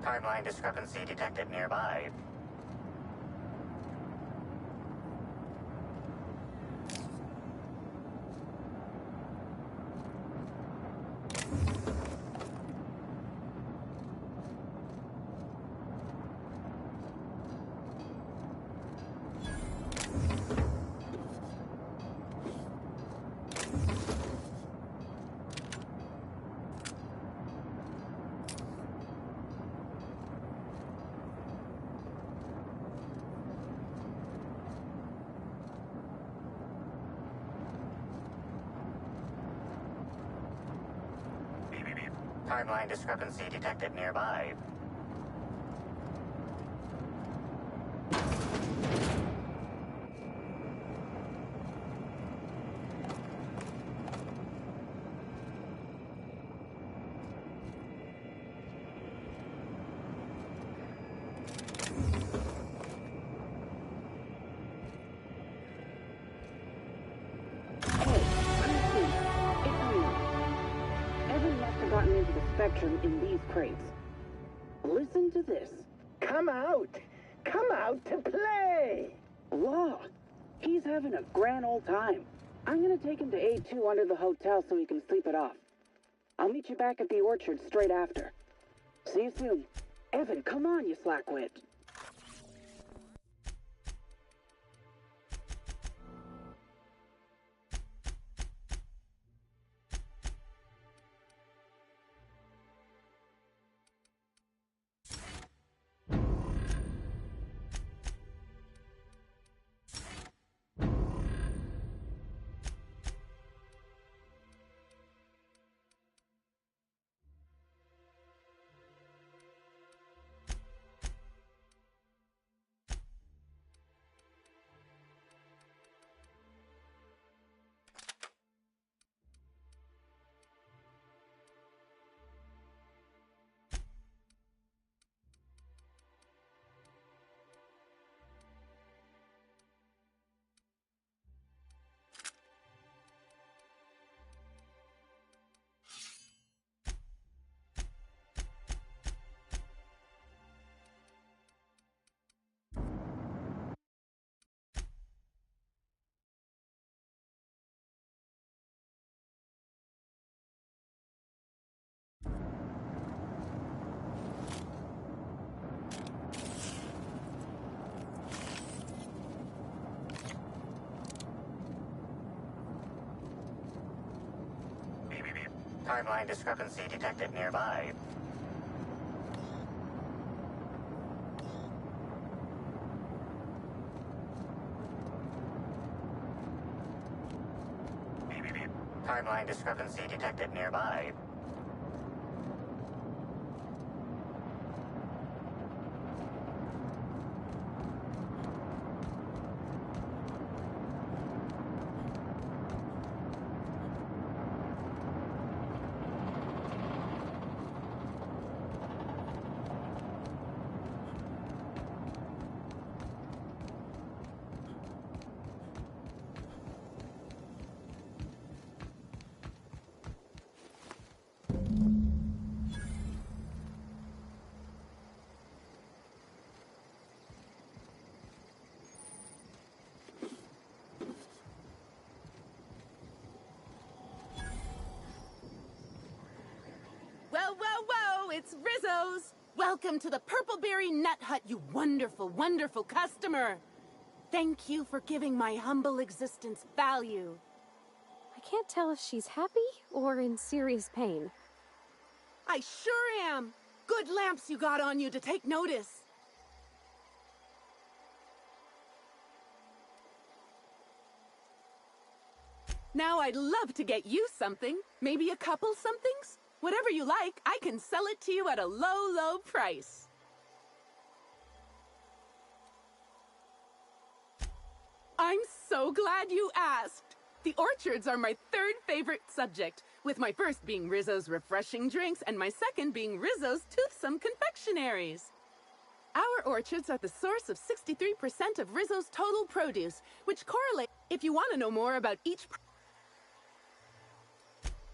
[SPEAKER 23] Timeline discrepancy detected nearby. Timeline discrepancy detected nearby.
[SPEAKER 14] Gotten into the spectrum in these crates. Listen to this.
[SPEAKER 5] Come out! Come out to play!
[SPEAKER 14] Law, he's having a grand old time. I'm gonna take him to A2 under the hotel so he can sleep it off. I'll meet you back at the orchard straight after. See you soon. Evan, come on, you slackwit.
[SPEAKER 23] Timeline discrepancy detected nearby. Timeline discrepancy detected nearby.
[SPEAKER 22] Whoa, whoa, whoa! It's Rizzo's! Welcome to the Purpleberry Nut Hut, you wonderful, wonderful customer! Thank you for giving my humble existence value.
[SPEAKER 16] I can't tell if she's happy or in serious pain.
[SPEAKER 22] I sure am! Good lamps you got on you to take notice. Now I'd love to get you something. Maybe a couple somethings? Whatever you like, I can sell it to you at a low, low price. I'm so glad you asked. The orchards are my third favorite subject, with my first being Rizzo's refreshing drinks and my second being Rizzo's toothsome confectionaries. Our orchards are the source of 63% of Rizzo's total produce, which correlate if you want to know more about each.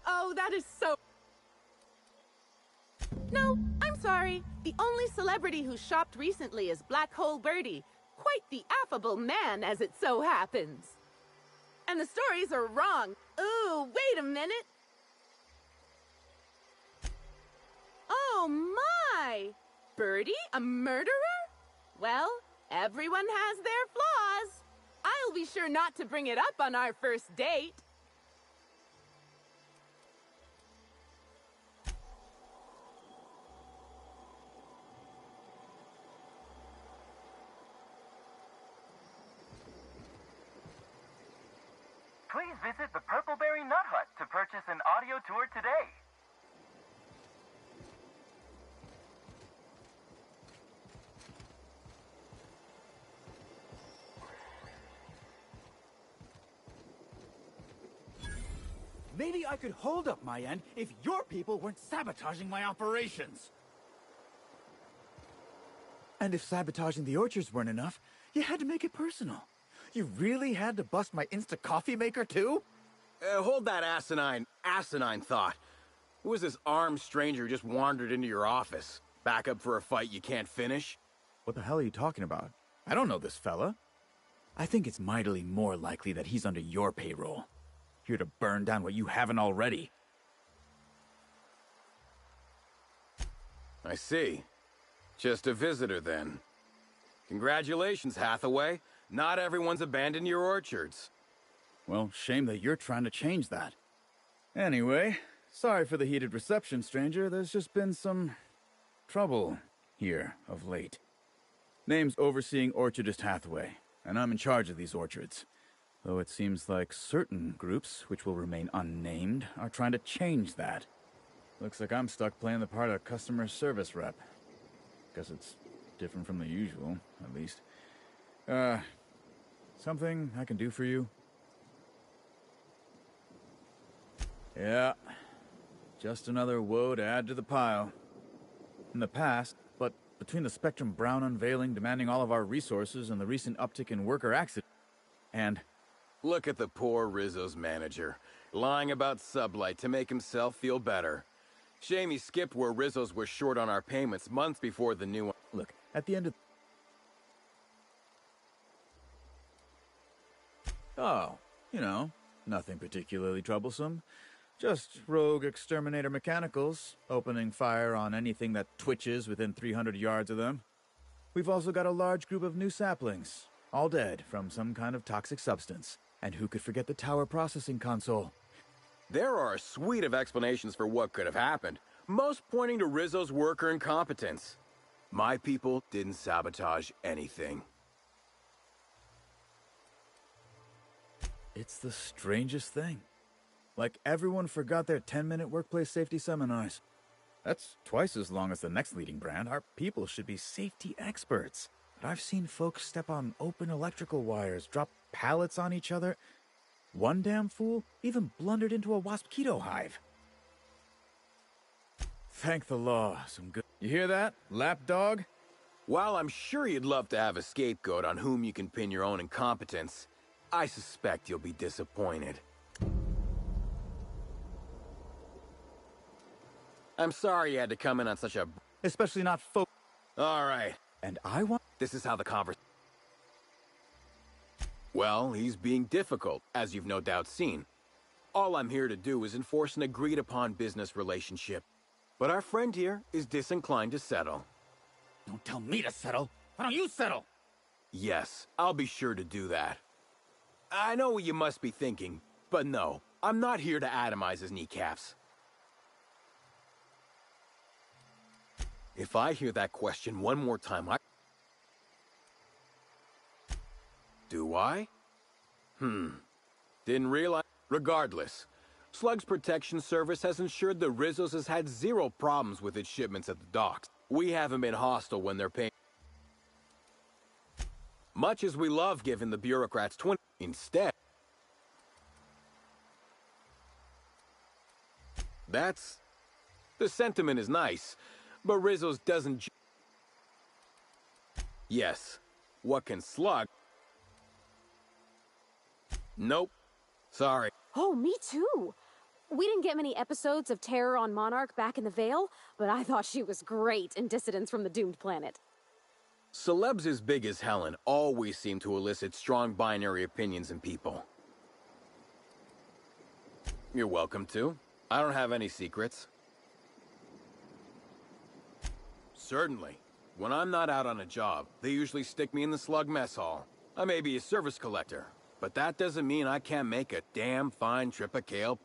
[SPEAKER 22] Oh, that is so. No, I'm sorry. The only celebrity who shopped recently is Black Hole Birdie. Quite the affable man, as it so happens. And the stories are wrong. Ooh, wait a minute. Oh my! Birdie, a murderer? Well, everyone has their flaws. I'll be sure not to bring it up on our first date.
[SPEAKER 15] Please visit the Purpleberry Nut Hut to purchase an audio tour today.
[SPEAKER 18] Maybe I could hold up my end if your people weren't sabotaging my operations. And if sabotaging the orchards weren't enough, you had to make it personal. You really had to bust my Insta coffee maker too?
[SPEAKER 20] Hold that asinine thought. Who is this armed stranger who just wandered into your office? Back up for a fight you can't finish?
[SPEAKER 18] What the hell are you talking about? I don't know this fella. I think it's mightily more likely that he's under your payroll. Here to burn down what you haven't already.
[SPEAKER 20] I see. Just a visitor, then. Congratulations, Hathaway. Not everyone's abandoned your orchards.
[SPEAKER 18] Well, shame that you're trying to change that. Anyway, sorry for the heated reception, stranger. There's just been some trouble here of late. Name's Overseeing Orchardist Hathaway, and I'm in charge of these orchards. Though it seems like certain groups, which will remain unnamed, are trying to change that. Looks like I'm stuck playing the part of customer service rep. Guess it's different from the usual, at least. Something I can do for you? Yeah, just another woe to add to the pile. In the past, but between the Spectrum Brown unveiling demanding all of our resources and the recent uptick in worker accidents, and...
[SPEAKER 20] Look at the poor Rizzo's manager, lying about Sublight to make himself feel better. Shame he skipped where Rizzo's were short on our payments months before the new one.
[SPEAKER 18] Look, at the end of... Oh, you know, nothing particularly troublesome. Just rogue exterminator mechanicals, opening fire on anything that twitches within 300 yards of them. We've also got a large group of new saplings, all dead from some kind of toxic substance. And who could forget the tower processing console?
[SPEAKER 20] There are a suite of explanations for what could have happened, most pointing to Rizzo's worker incompetence. My people didn't sabotage anything.
[SPEAKER 18] It's the strangest thing. Like everyone forgot their 10-minute workplace safety seminars. That's twice as long as the next leading brand. Our people should be safety experts. But I've seen folks step on open electrical wires, drop pallets on each other. One damn fool even blundered into a wasp-keto hive. Thank the law, some good... You hear that, lapdog?
[SPEAKER 20] While I'm sure you'd love to have a scapegoat on whom you can pin your own incompetence, I suspect you'll be disappointed. I'm sorry you had to come in on such a...
[SPEAKER 18] Especially not folk...
[SPEAKER 20] All right.
[SPEAKER 18] And I want...
[SPEAKER 20] This is how the conversation... Well, he's being difficult, as you've no doubt seen. All I'm here to do is enforce an agreed-upon business relationship. But our friend here is disinclined to settle.
[SPEAKER 18] Don't tell me to settle. Why don't you settle?
[SPEAKER 20] Yes, I'll be sure to do that. I know what you must be thinking, but no, I'm not here to atomize his kneecaps. If I hear that question one more time, Do I? Didn't realize... Regardless, Slug's Protection Service has ensured the Rizzo's has had zero problems with its shipments at the docks. We haven't been hostile when they're paying... Much as we love giving the bureaucrats 20... Instead... That's... The sentiment is nice, but Rizzo's doesn't... Yes. What can Slug... Nope. Sorry.
[SPEAKER 16] Oh, me too. We didn't get many episodes of Terror on Monarch back in the Vale, but I thought she was great in Dissidents from the Doomed Planet.
[SPEAKER 20] Celebs as big as Helen always seem to elicit strong binary opinions in people. You're welcome to. I don't have any secrets. Certainly. When I'm not out on a job, they usually stick me in the Slug mess hall. I may be a service collector, but that doesn't mean I can't make a damn fine trip of kale.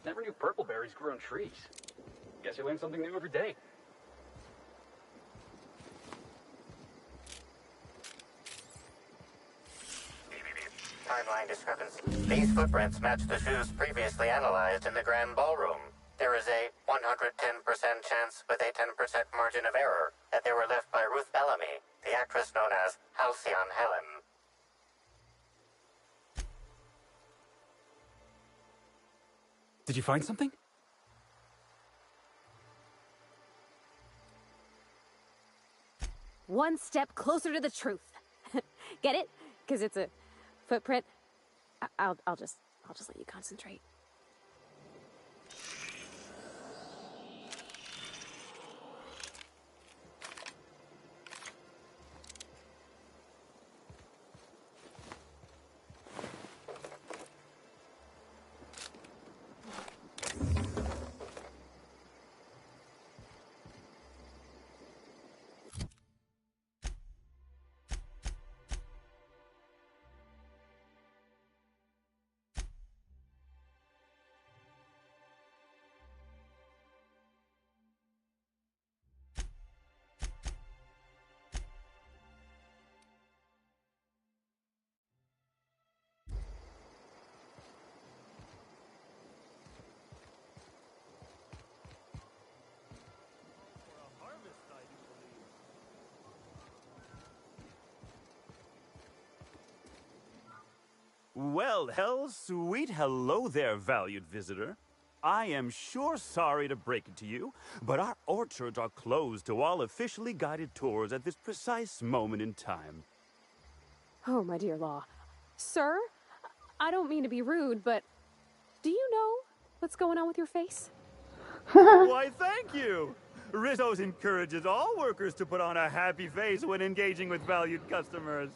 [SPEAKER 3] Never knew purple berries grew on trees. Guess you learn something new every day.
[SPEAKER 23] Timeline discrepancy. These footprints match the shoes previously analyzed in the Grand Ballroom. There is a 110% chance with a 10% margin of error that they were left by Ruth Bellamy, the actress known as Halcyon Helen.
[SPEAKER 3] Did you find something?
[SPEAKER 16] One step closer to the truth. Get it? Because it's a footprint. I'll just let you concentrate.
[SPEAKER 2] Well, sweet hello there, valued visitor. I am sure sorry to break it to you, but our orchards are closed to all officially guided tours at this precise moment in time.
[SPEAKER 16] Oh, my dear Law. Sir, I don't mean to be rude, but Do you know what's going on with your face?
[SPEAKER 2] Why, thank you. Rizzo's encourages all workers to put on a happy face when engaging with valued customers.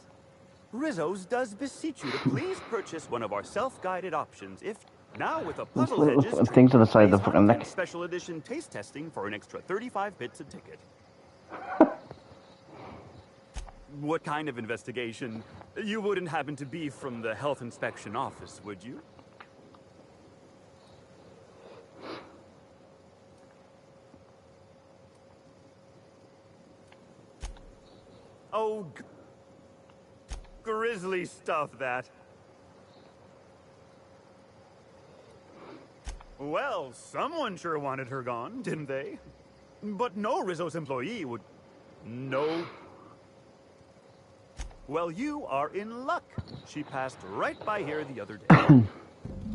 [SPEAKER 2] Rizzo's does beseech you to please purchase one of our self-guided options. If now with a puzzle hedges,
[SPEAKER 9] things on the side of the fucking neck.
[SPEAKER 2] Special edition taste testing for an extra 35 bits a ticket. What kind of investigation? You wouldn't happen to be from the health inspection office, would you? Oh, grisly stuff, that. Well, someone sure wanted her gone, didn't they? But no Rizzo's employee would... No. Well, you are in luck. She passed right by here the other day.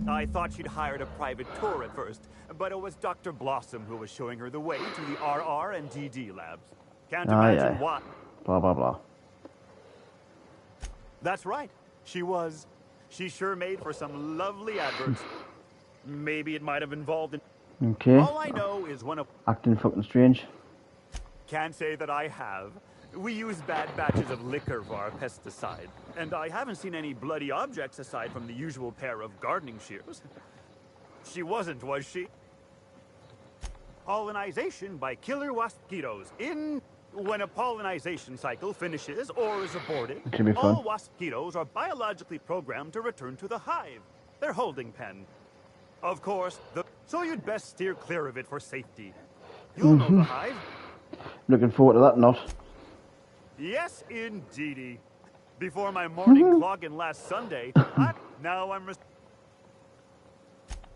[SPEAKER 2] I thought she'd hired a private tour at first, but it was Dr. Blossom who was showing her the way to the RR and DD labs. Can't imagine why.
[SPEAKER 9] Blah, blah, blah.
[SPEAKER 2] That's right. She was. She sure made for some lovely adverts. Maybe it might have involved in...
[SPEAKER 9] Okay.
[SPEAKER 2] All I know is one of...
[SPEAKER 9] Acting fucking strange.
[SPEAKER 2] Can't say that I have. We use bad batches of liquor for our pesticide, and I haven't seen any bloody objects aside from the usual pair of gardening shears. She wasn't, was she? Pollinization by killer mosquitoes. When a pollinization cycle finishes or is aborted, all mosquitoes are biologically programmed to return to the hive, their holding pen. Of course, so you'd best steer clear of it for safety. You'll know the hive.
[SPEAKER 9] Looking forward to that, not.
[SPEAKER 2] Yes, indeedy. Before my morning clogging last Sunday, now I'm...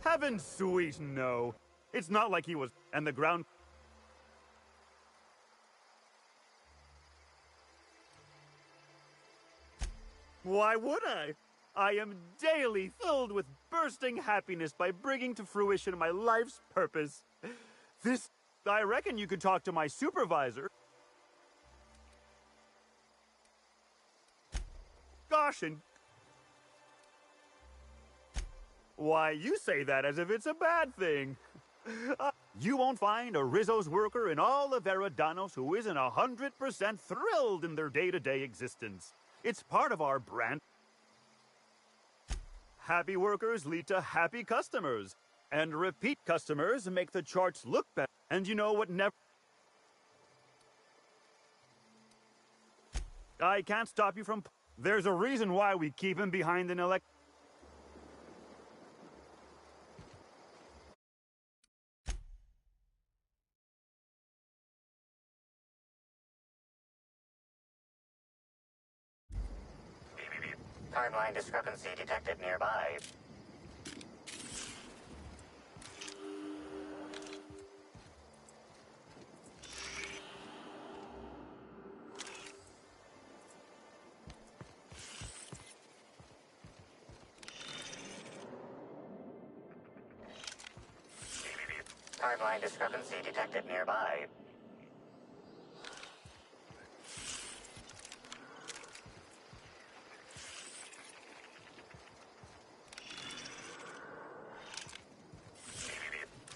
[SPEAKER 2] Heaven sweet, no. It's not like he was... And the ground... Why would I? I am daily filled with bursting happiness by bringing to fruition my life's purpose. I reckon you could talk to my supervisor. Gosh, and... Why, you say that as if it's a bad thing. You won't find a Rizzo's worker in all of Eridanos who isn't 100% thrilled in their day-to-day existence. It's part of our brand. Happy workers lead to happy customers, and repeat customers make the charts look better. And you know what never... I can't stop you from... There's a reason why we keep him behind an elect...
[SPEAKER 23] Timeline discrepancy detected nearby. Timeline discrepancy detected nearby.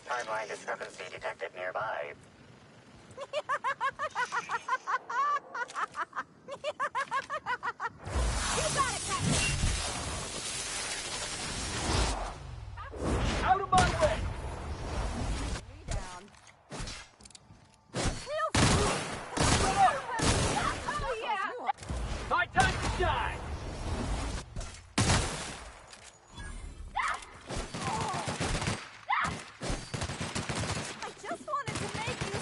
[SPEAKER 23] Timeline discrepancy detected nearby.
[SPEAKER 15] Out of my way! My time to shine!
[SPEAKER 10] I just wanted to make you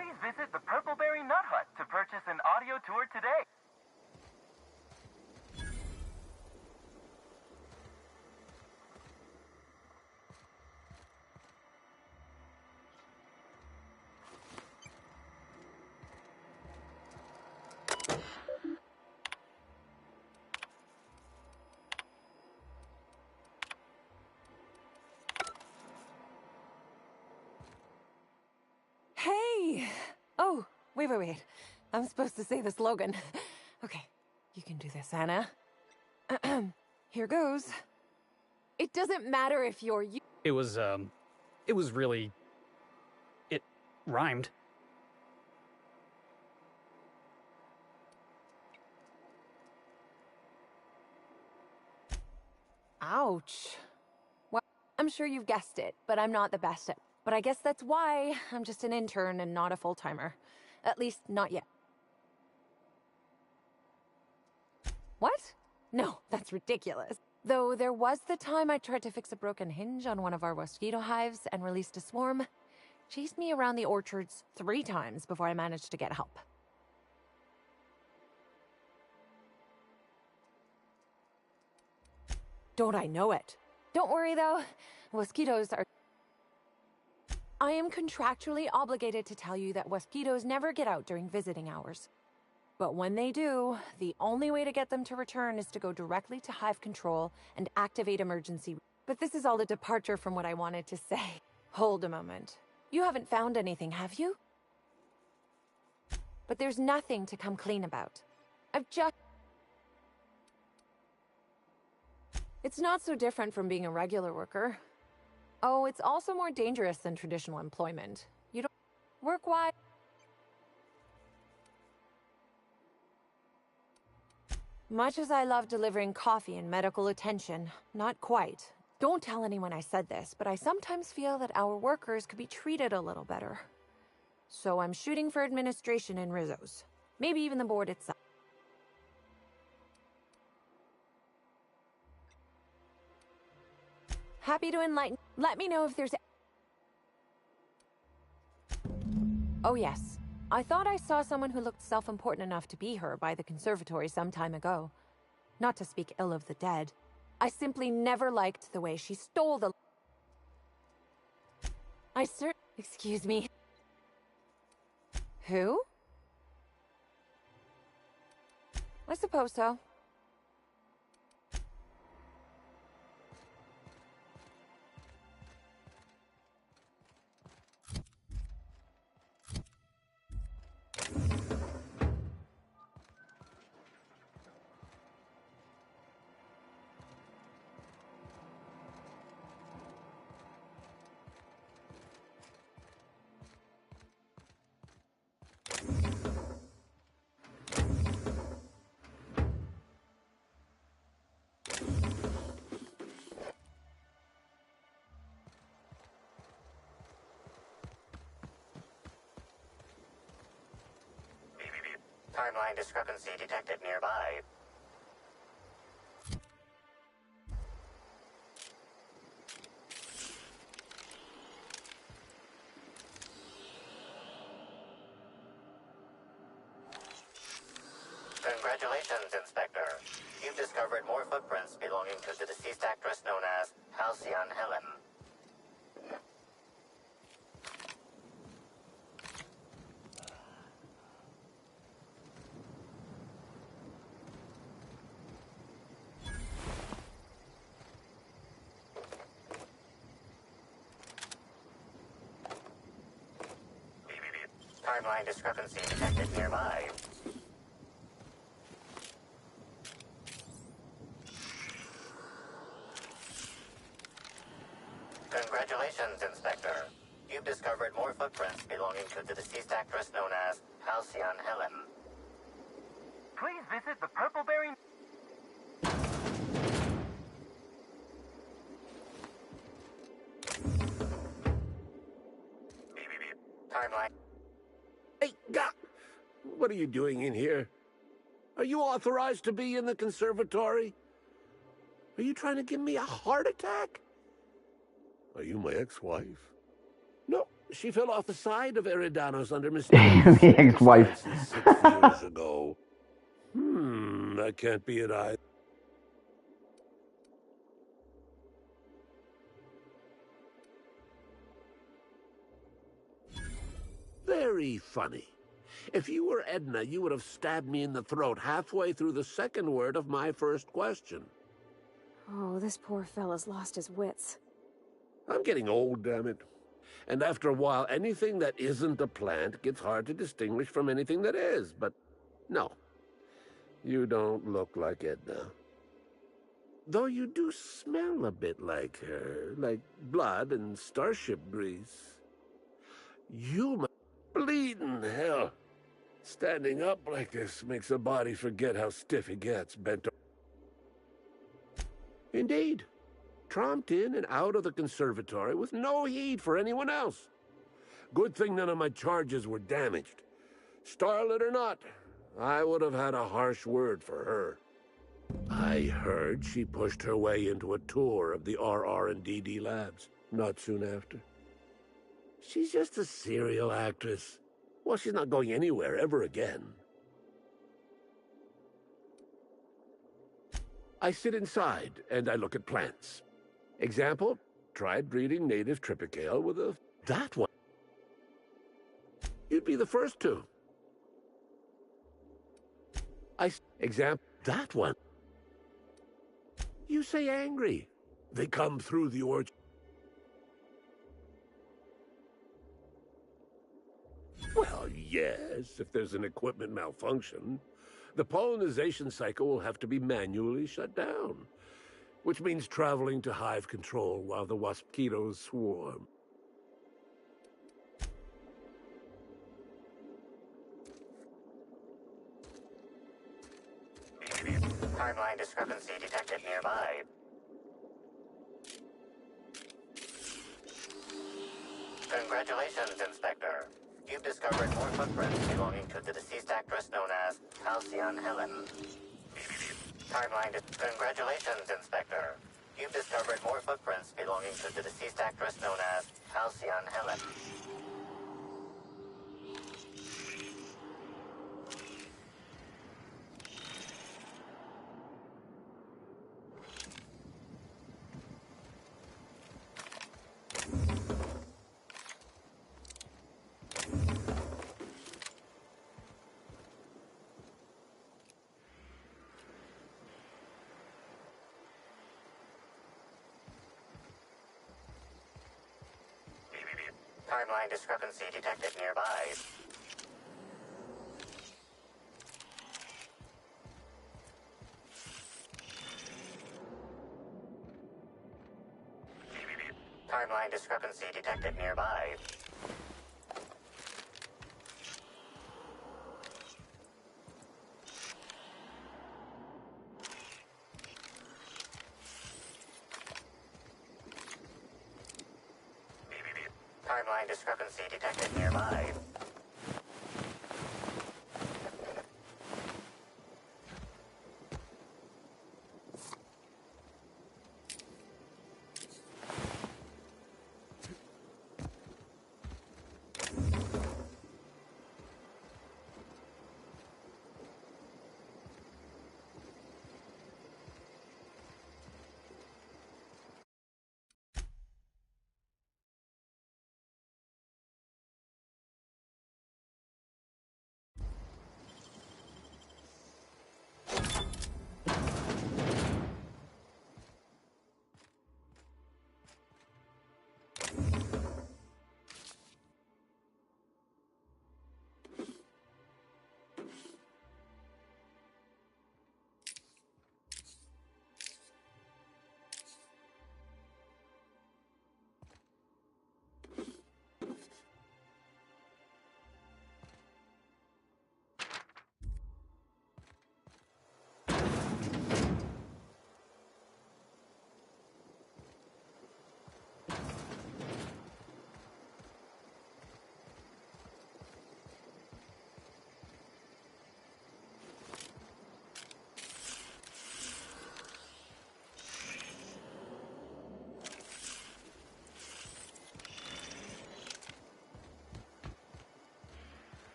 [SPEAKER 15] Please visit the Purpleberry Nut Hut to purchase an audio tour today.
[SPEAKER 6] Hey! Oh, wait. I'm supposed to say the slogan. Okay, you can do this, Anna. Here goes. It doesn't matter if you're you.
[SPEAKER 3] It was really... It rhymed.
[SPEAKER 6] Ouch. Well, I'm sure you've guessed it, but I'm not the best at. But I guess that's why I'm just an intern and not a full-timer. At least, not yet. What? No, that's ridiculous. Though there was the time I tried to fix a broken hinge on one of our mosquito hives and released a swarm. Chased me around the orchards 3 times before I managed to get help. Don't I know it? Don't worry, though. Mosquitoes are... I am contractually obligated to tell you that mosquitoes never get out during visiting hours. But when they do, the only way to get them to return is to go directly to hive control and activate emergency. But this is all a departure from what I wanted to say. Hold a moment. You haven't found anything, have you? But there's nothing to come clean about. I've just... It's not so different from being a regular worker. Oh, it's also more dangerous than traditional employment. You don't work wide. Much as I love delivering coffee and medical attention, not quite. Don't tell anyone I said this, but I sometimes feel that our workers could be treated a little better. So I'm shooting for administration in Rizzo's. Maybe even the board itself. Happy to enlighten. Let me know if there's... Oh yes. I thought I saw someone who looked self-important enough to be her by the conservatory some time ago. Not to speak ill of the dead. I simply never liked the way she stole the... Excuse me. Who? I suppose so.
[SPEAKER 23] Timeline discrepancy detected nearby. Congratulations, Inspector. You've discovered more footprints belonging to the deceased actress known as Halcyon Helen. Timeline discrepancy detected nearby. Congratulations, Inspector. You've discovered more footprints belonging to the deceased actress known as Halcyon Helen.
[SPEAKER 15] Please visit the Purpleberry...
[SPEAKER 23] Timeline.
[SPEAKER 12] Hey, what are you doing in here? Are you authorized to be in the conservatory? Are you trying to give me a heart attack? Are you my ex-wife? No, She fell off the side of Eridanos under mysterious
[SPEAKER 9] The ex-wife.
[SPEAKER 12] circumstances 6 years ago. That can't be it either. Very funny. If you were Edna, you would have stabbed me in the throat halfway through the second word of my first question.
[SPEAKER 16] Oh, this poor fella's lost his wits.
[SPEAKER 12] I'm getting old, damn it. And after a while, anything that isn't a plant gets hard to distinguish from anything that is. But no, you don't look like Edna. Though you do smell a bit like her, like blood and starship grease. You must... Bleeding hell. Standing up like this makes a body forget how stiff he gets, bent over. Indeed. Tromped in and out of the conservatory with no heed for anyone else. Good thing none of my charges were damaged. Starlet or not, I would have had a harsh word for her. I heard she pushed her way into a tour of the RR&DD labs not soon after. She's just a serial actress. Well, she's not going anywhere ever again. I sit inside and I look at plants. Example, tried breeding native Tripicale with that one. You'd be the first to. Example, that one. You say angry. They come through the orchard. Well, yes, if there's an equipment malfunction. The pollinization cycle will have to be manually shut down, which means traveling to hive control while the mosquitoes swarm.
[SPEAKER 23] Timeline discrepancy detected nearby. Congratulations, Inspector. You've discovered more footprints belonging to the deceased actress known as Halcyon Helen. Congratulations, Inspector. You've discovered more footprints belonging to the deceased actress known as Halcyon Helen. Timeline discrepancy detected nearby. Timeline discrepancy detected nearby. Timeline discrepancy detected nearby.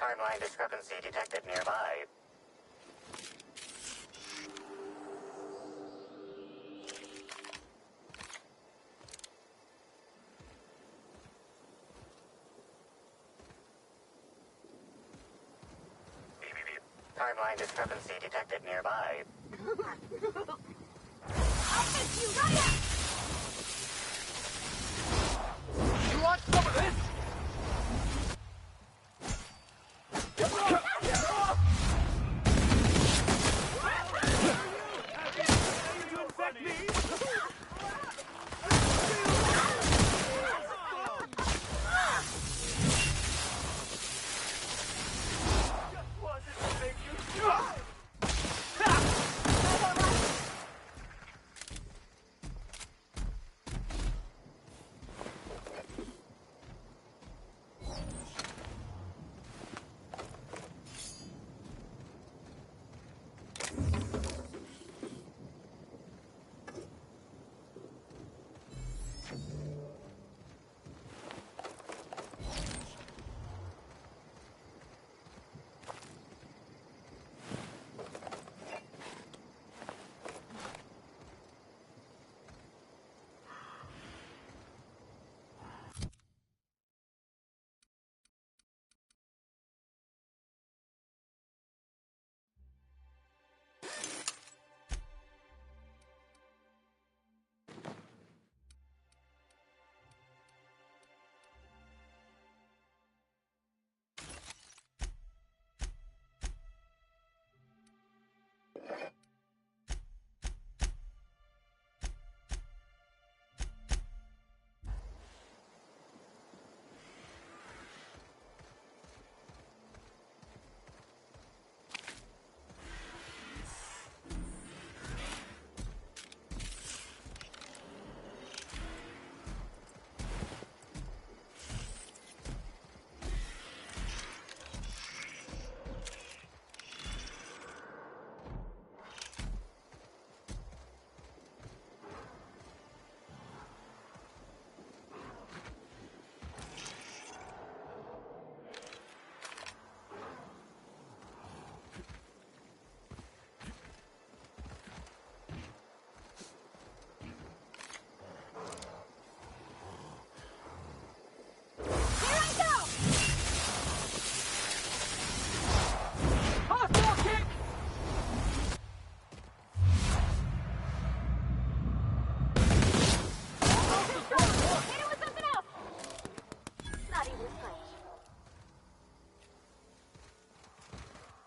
[SPEAKER 23] Timeline discrepancy detected nearby. Timeline discrepancy detected nearby.
[SPEAKER 5] You want some of this?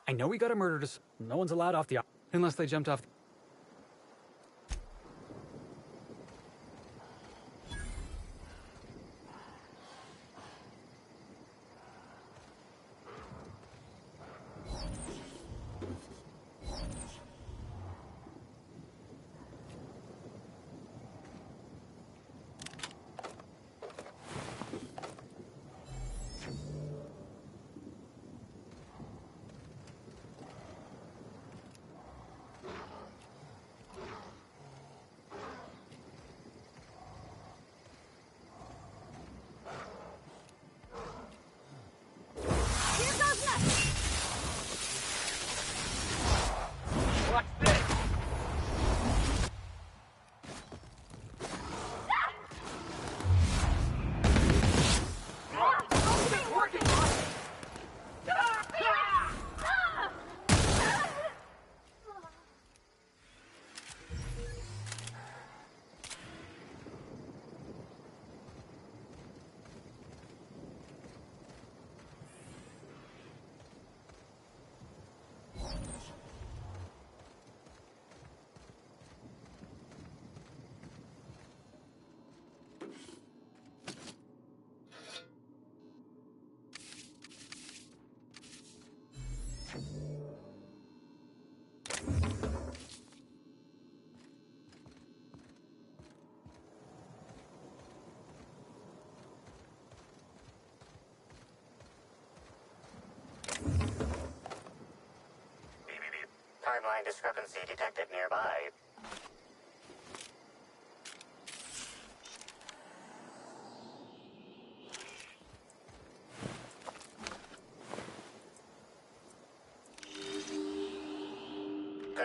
[SPEAKER 3] I know we got a murder no one's allowed off the unless they jumped off.
[SPEAKER 23] Timeline discrepancy detected nearby.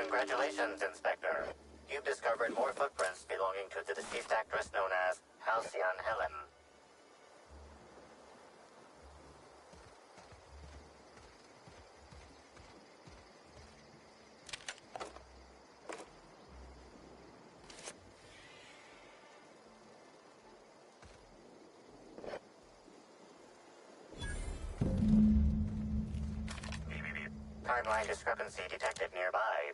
[SPEAKER 23] Congratulations, Inspector. You've discovered more footprints belonging to the deceased actress known as Halcyon Helen. Timeline discrepancy detected nearby.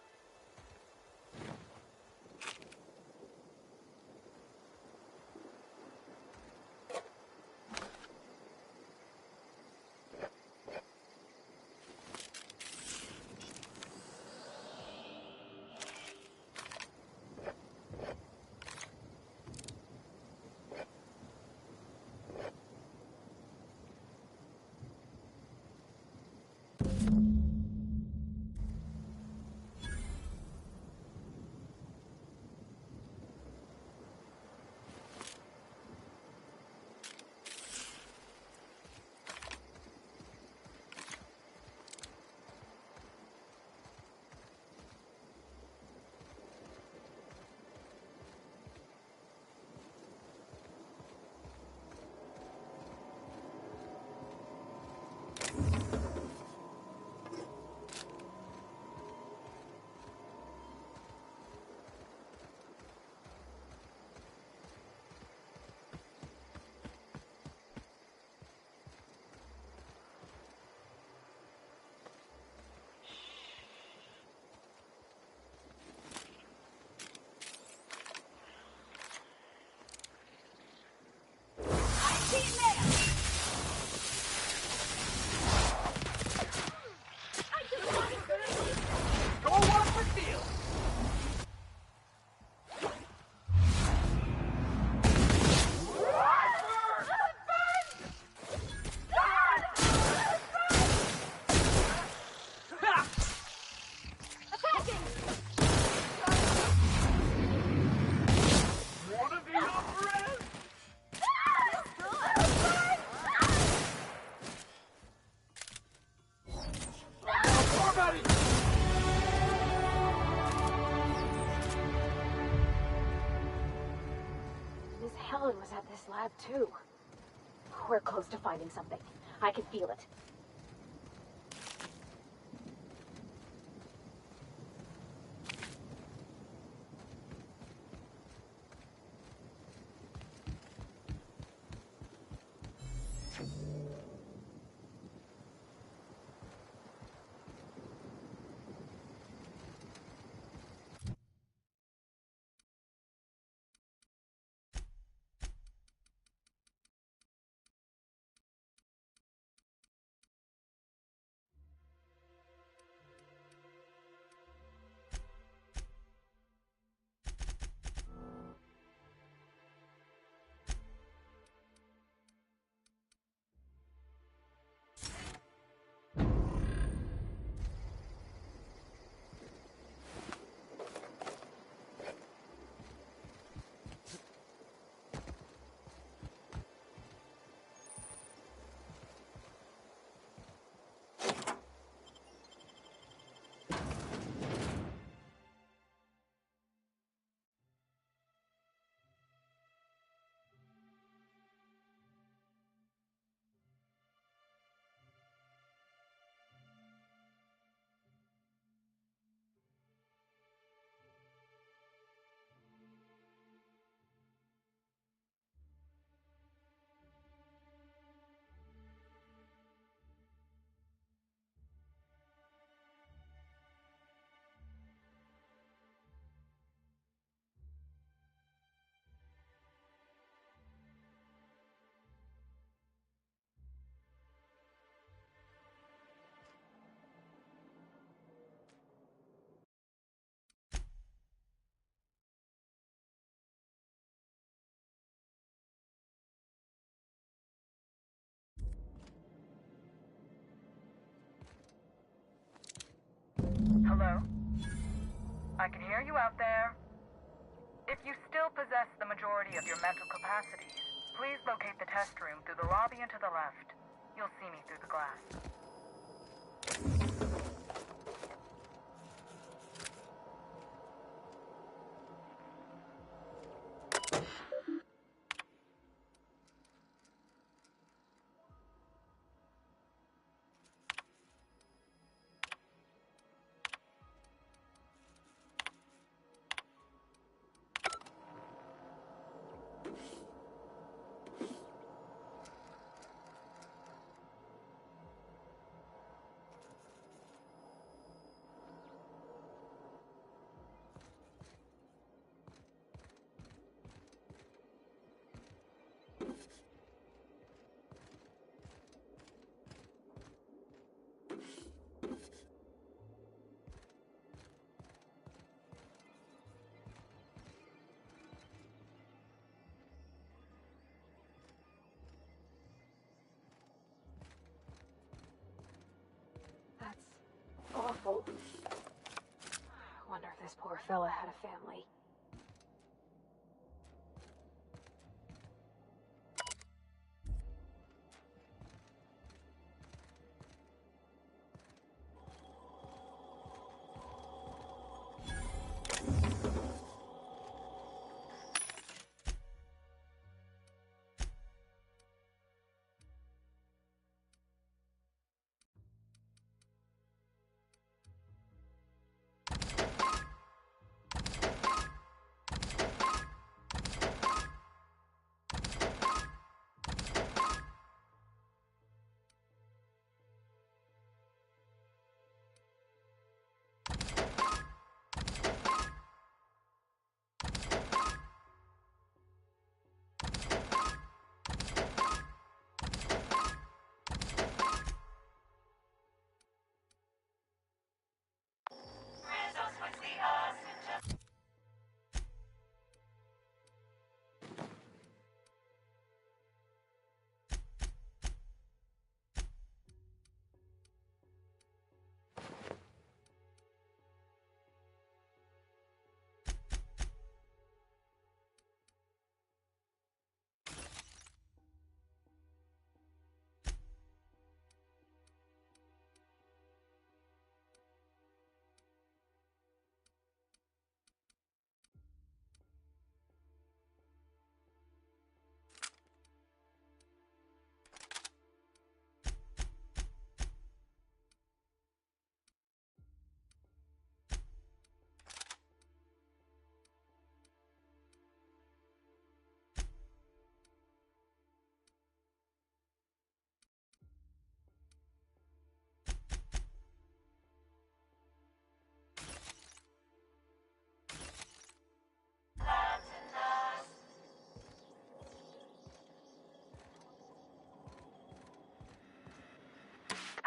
[SPEAKER 16] Helen was at this lab, too. We're close to finding something. I can feel it.
[SPEAKER 10] Hello? I can hear you out there. If you still possess the majority of your mental capacities, please locate the test room through the lobby and to the left. You'll see me through the glass.
[SPEAKER 16] That's awful. I wonder if this poor fella had a family.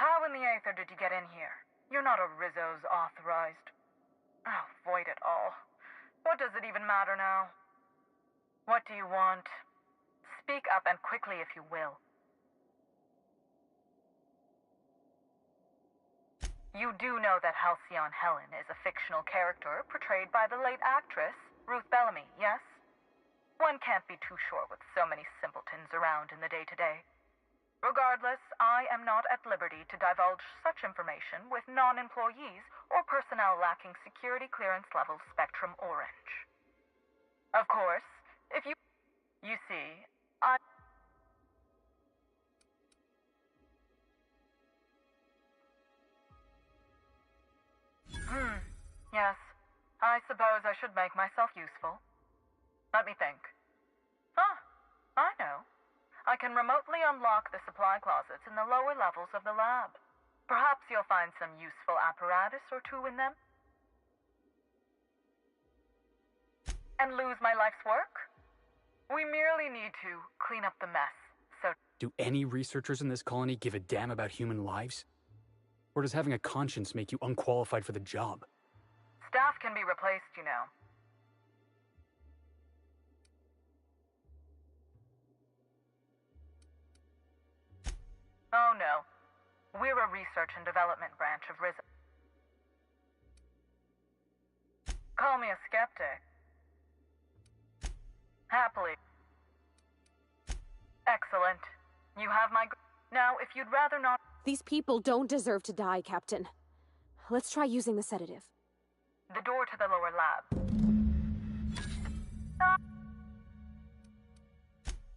[SPEAKER 10] How in the Aether did you get in here? You're not a Rizzo's authorized. Oh, void it all. What does it even matter now? What do you want? Speak up and quickly if you will. You do know that Halcyon Helen is a fictional character portrayed by the late actress, Ruth Bellamy, yes? One can't be too sure with so many simpletons around in the day-to-day. Regardless, I am not at liberty to divulge such information with non-employees or personnel lacking security clearance level Spectrum Orange. Of course, if you... You see, I... Yes. I suppose I should make myself useful. Let me think. Ah, I know. I can remotely unlock the supply closets in the lower levels of the lab. Perhaps you'll find some useful apparatus or two in them. And lose my life's work? We merely need to clean up the mess, so...
[SPEAKER 3] Do any researchers in this colony give a damn about human lives? Or does having a conscience make you unqualified for the job?
[SPEAKER 10] Staff can be replaced, you know. Oh no. We're a research and development branch of Rizzo. Call me a skeptic. Happily. Excellent. You have my... Now, if you'd rather not...
[SPEAKER 16] These people don't deserve to die, Captain. Let's try using the sedative.
[SPEAKER 10] The door to the lower lab.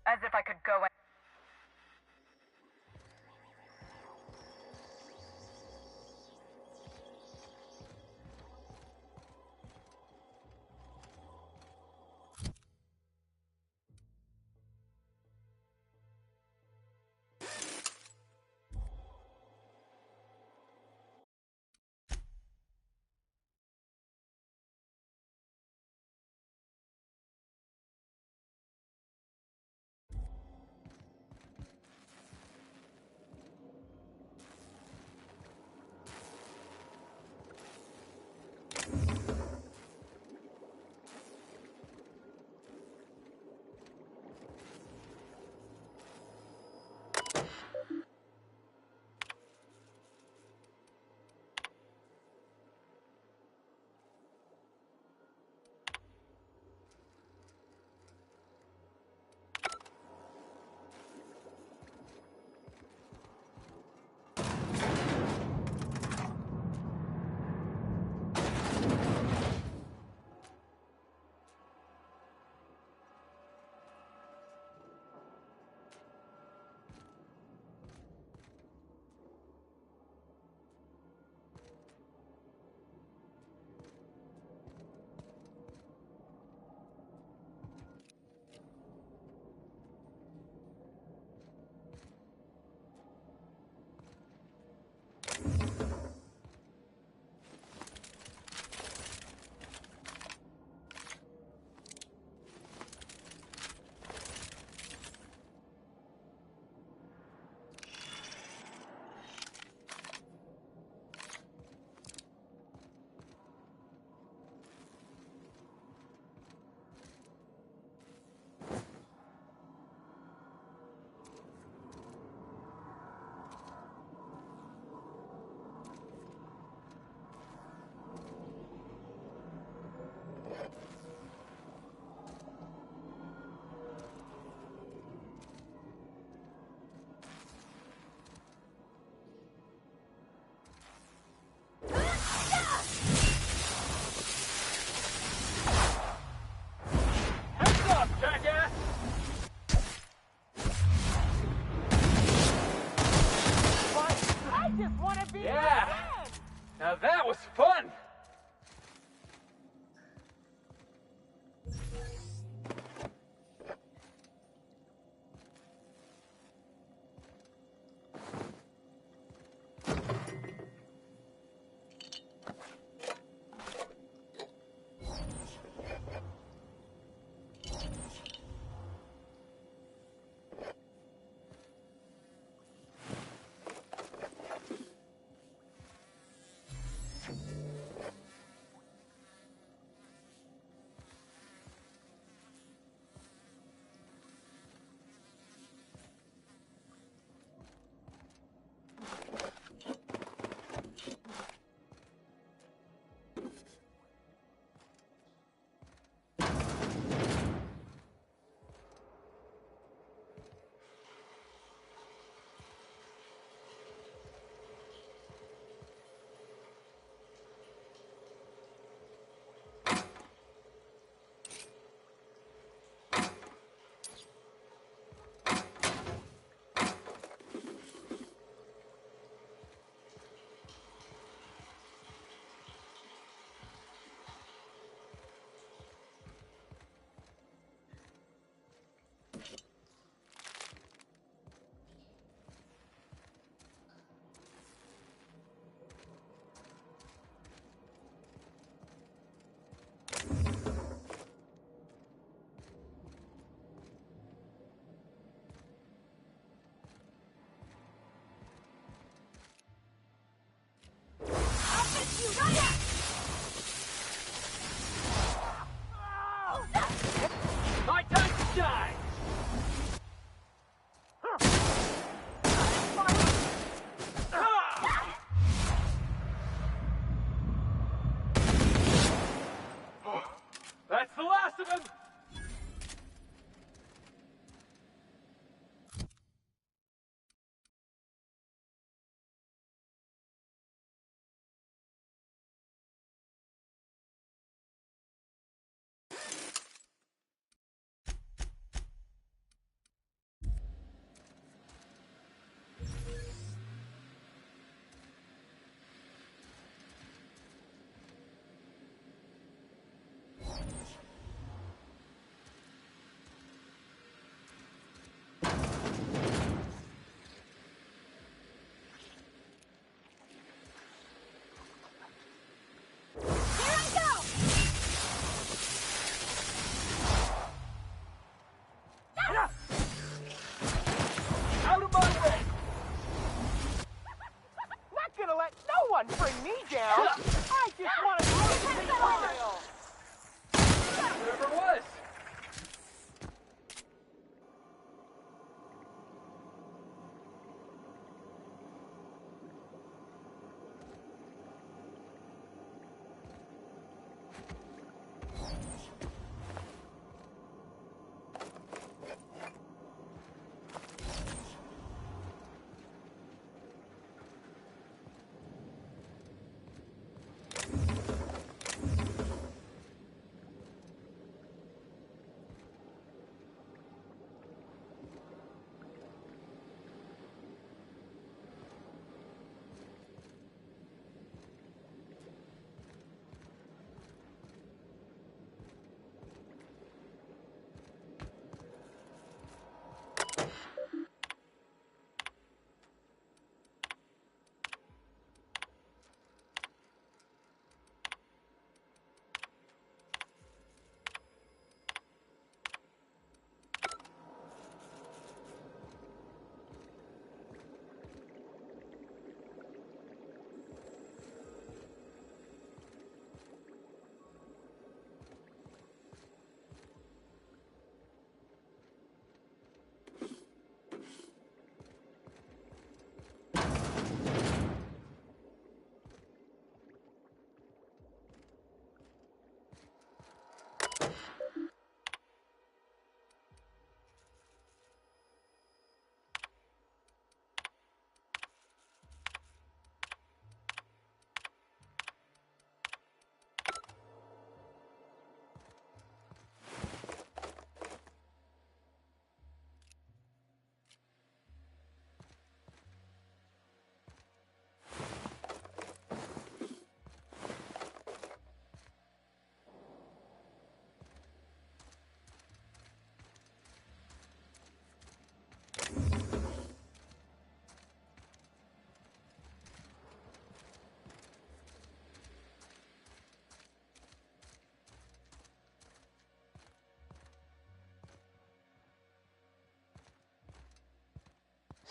[SPEAKER 10] As if I could go in...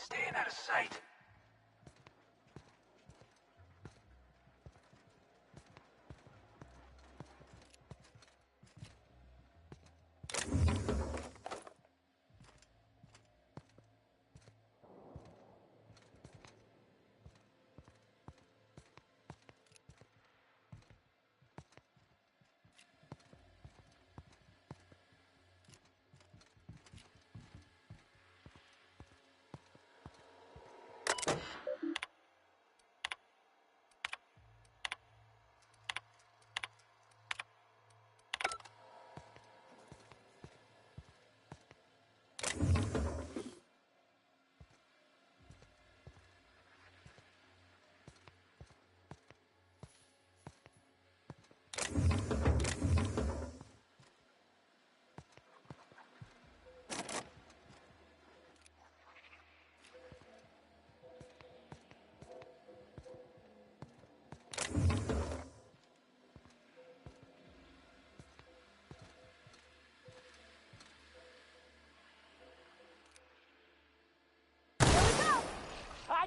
[SPEAKER 15] staying out of sight.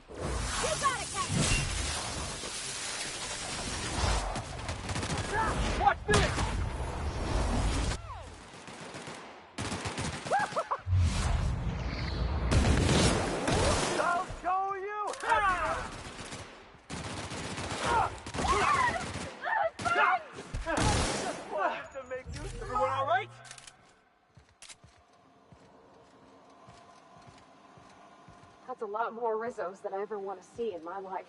[SPEAKER 10] You got it, Captain!
[SPEAKER 15] Watch this! I'll show you how! Just wanted to make you... Everyone all right?
[SPEAKER 16] That's a lot more Rizzos than I ever want to see in my life.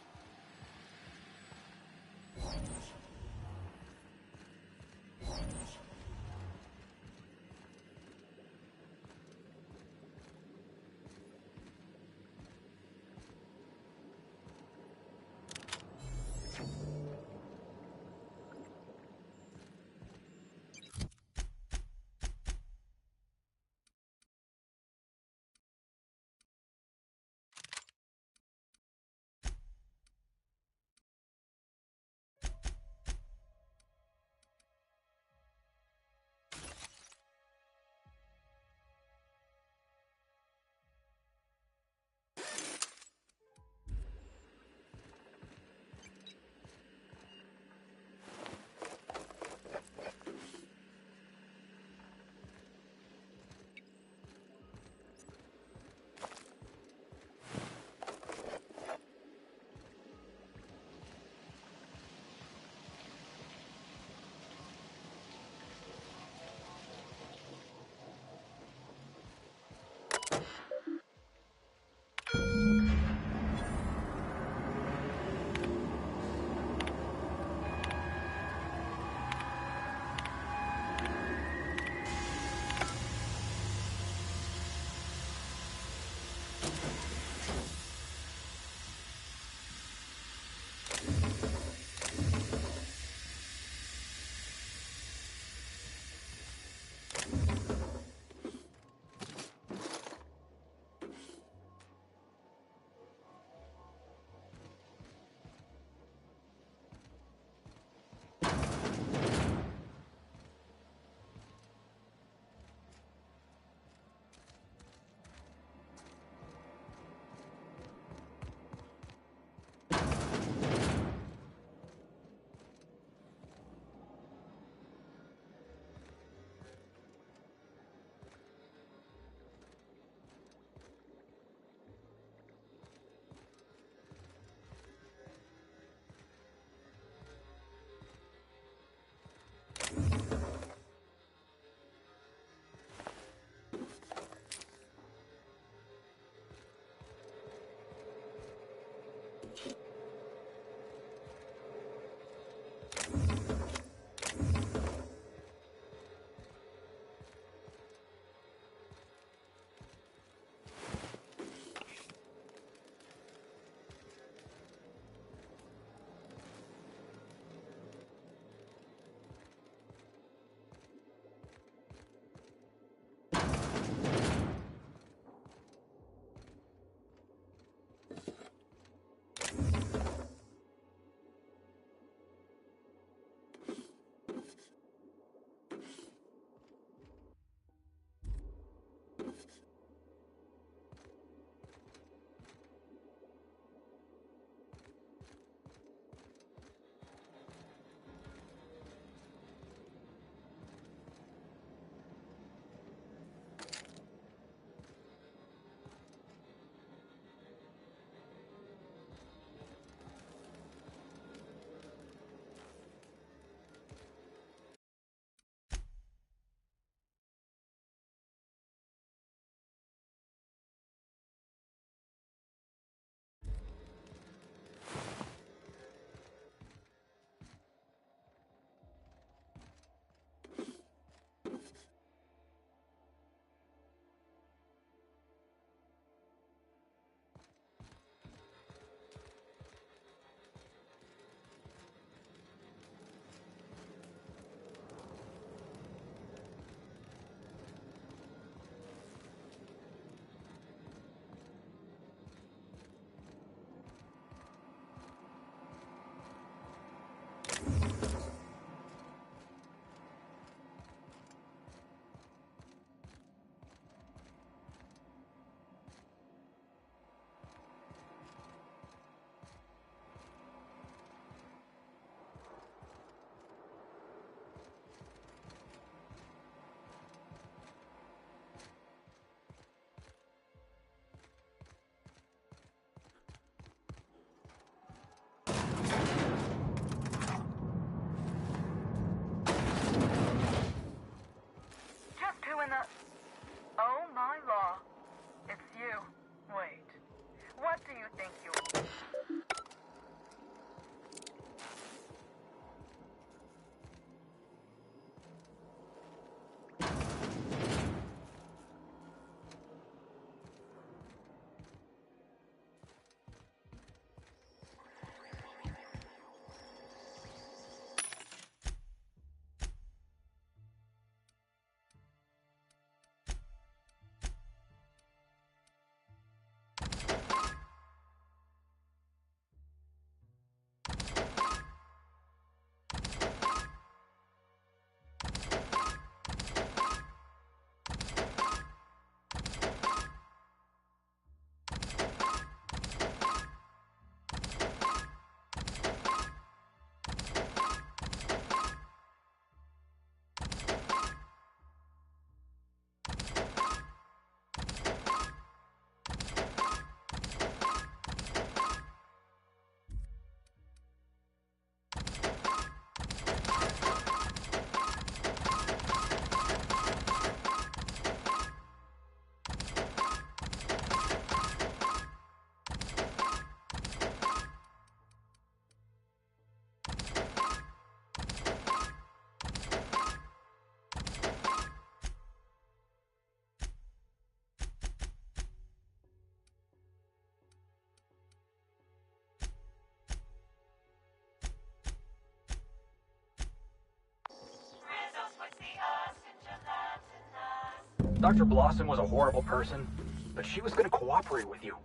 [SPEAKER 3] Dr. Blossom was a horrible person, but she was gonna cooperate with you.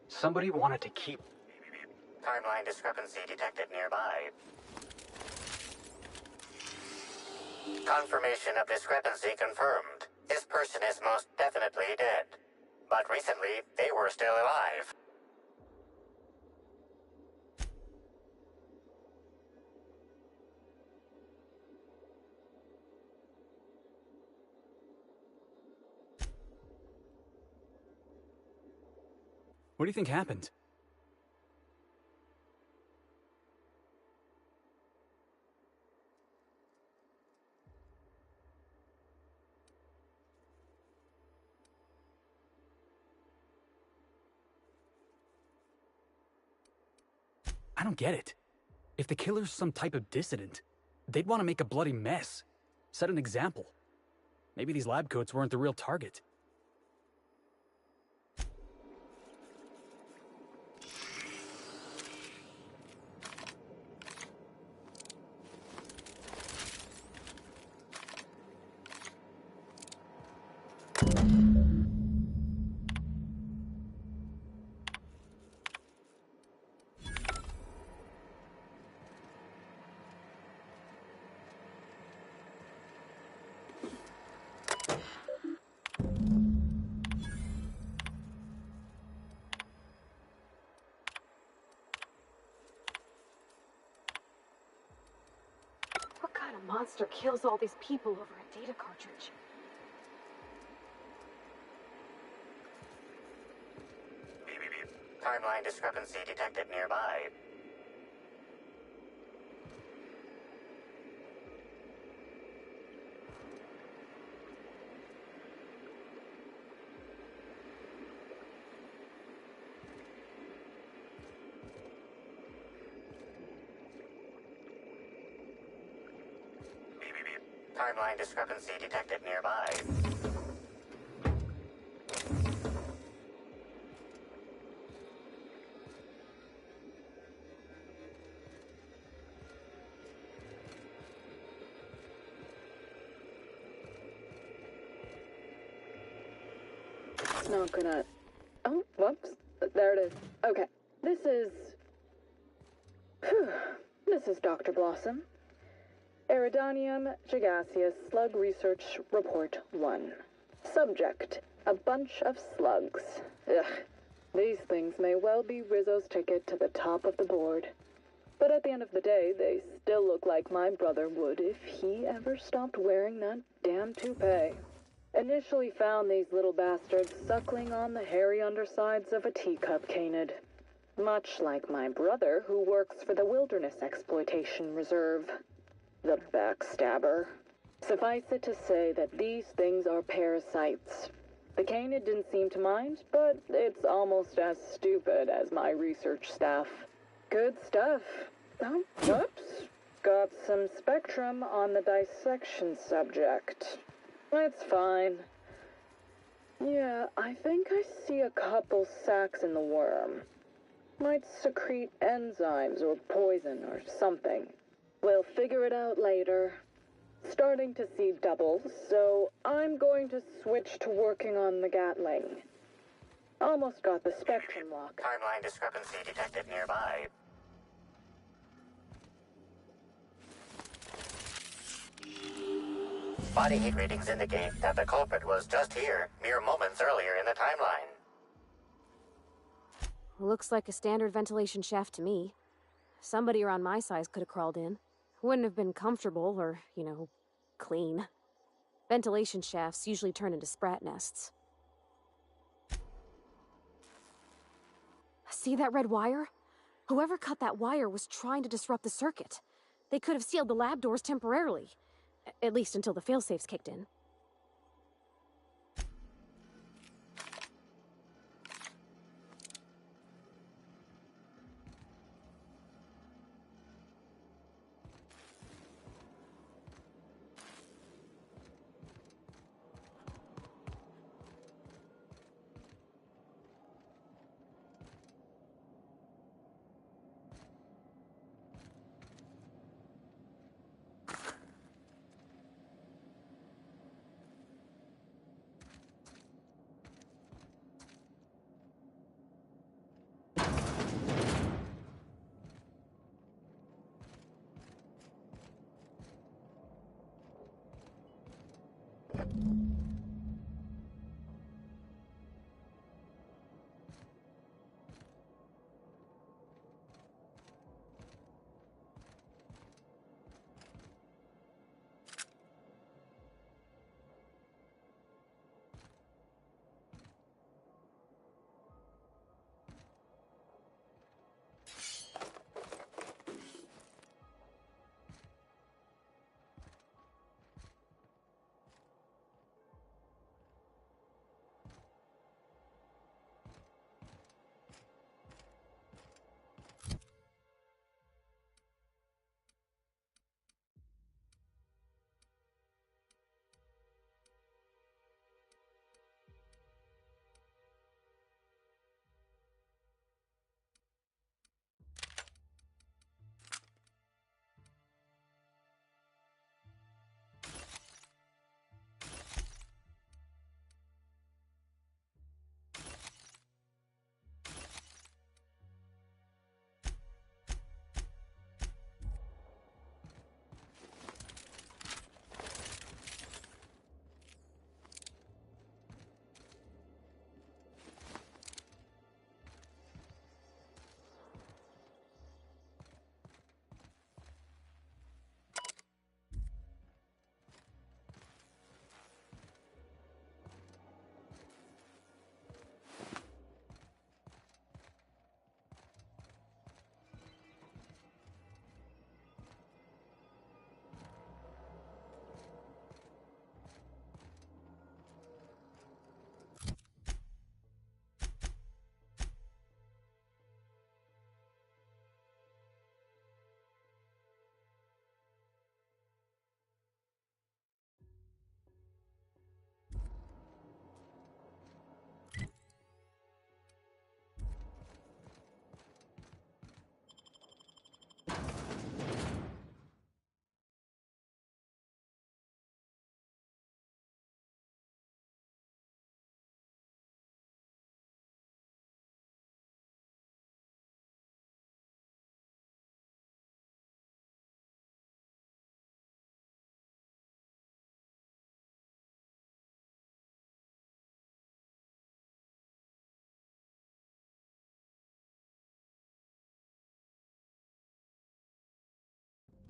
[SPEAKER 3] Somebody wanted to keep...
[SPEAKER 23] Timeline discrepancy detected nearby. Confirmation of discrepancy confirmed. This person is most definitely dead. But recently, they were still alive.
[SPEAKER 3] What do you think happened? I don't get it. If the killer's some type of dissident, they'd want to make a bloody mess. Set an example. Maybe these lab coats weren't the real target.
[SPEAKER 16] What kind of monster kills all these people over a data cartridge?
[SPEAKER 23] Timeline discrepancy detected nearby. Timeline discrepancy detected nearby.
[SPEAKER 1] It's not gonna... Oh, whoops. There it is. Okay. This is... This is Dr. Blossom. Iridanium gigaseous Slug Research Report 1. Subject: a bunch of slugs. Ugh. These things may well be Rizzo's ticket to the top of the board. But at the end of the day, they still look like my brother would if he ever stopped wearing that damn toupee. Initially found these little bastards suckling on the hairy undersides of a teacup canid. Much like my brother, who works for the Wilderness Exploitation Reserve. The backstabber. Suffice it to say that these things are parasites. The canid didn't seem to mind, but it's almost as stupid as my research staff. Good stuff. Oh, whoops. Got some spectrum on the dissection subject. It's fine. Yeah, I think I see a couple sacs in the worm. Might secrete enzymes or poison or something. We'll figure it out later. Starting to see doubles, so I'm going to switch to working on the Gatling. Almost got the spectrum lock.
[SPEAKER 23] Timeline discrepancy detected nearby. Body heat readings indicate that the culprit was just here, mere moments earlier in the timeline.
[SPEAKER 16] Looks like a standard ventilation shaft to me. Somebody around my size could have crawled in. Wouldn't have been comfortable or, clean. Ventilation shafts usually turn into sprat nests. See that red wire? Whoever cut that wire was trying to disrupt the circuit. They could have sealed the lab doors temporarily. At least until the failsafes kicked in.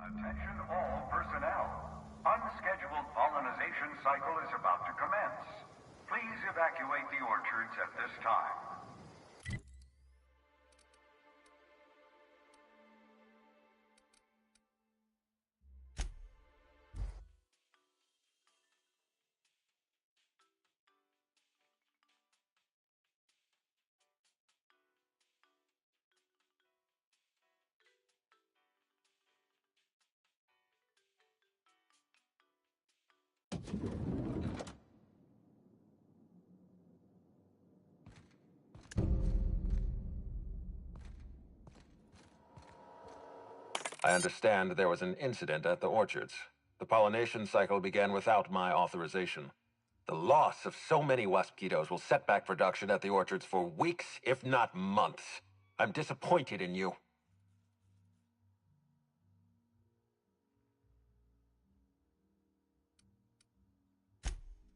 [SPEAKER 4] Attention all personnel. Unscheduled pollinization cycle is about to commence. Please evacuate the orchards at this time.
[SPEAKER 17] I understand there was an incident at the orchards. The pollination cycle began without my authorization. The loss of so many Waspitos will set back production at the orchards for weeks, if not months. I'm disappointed in you.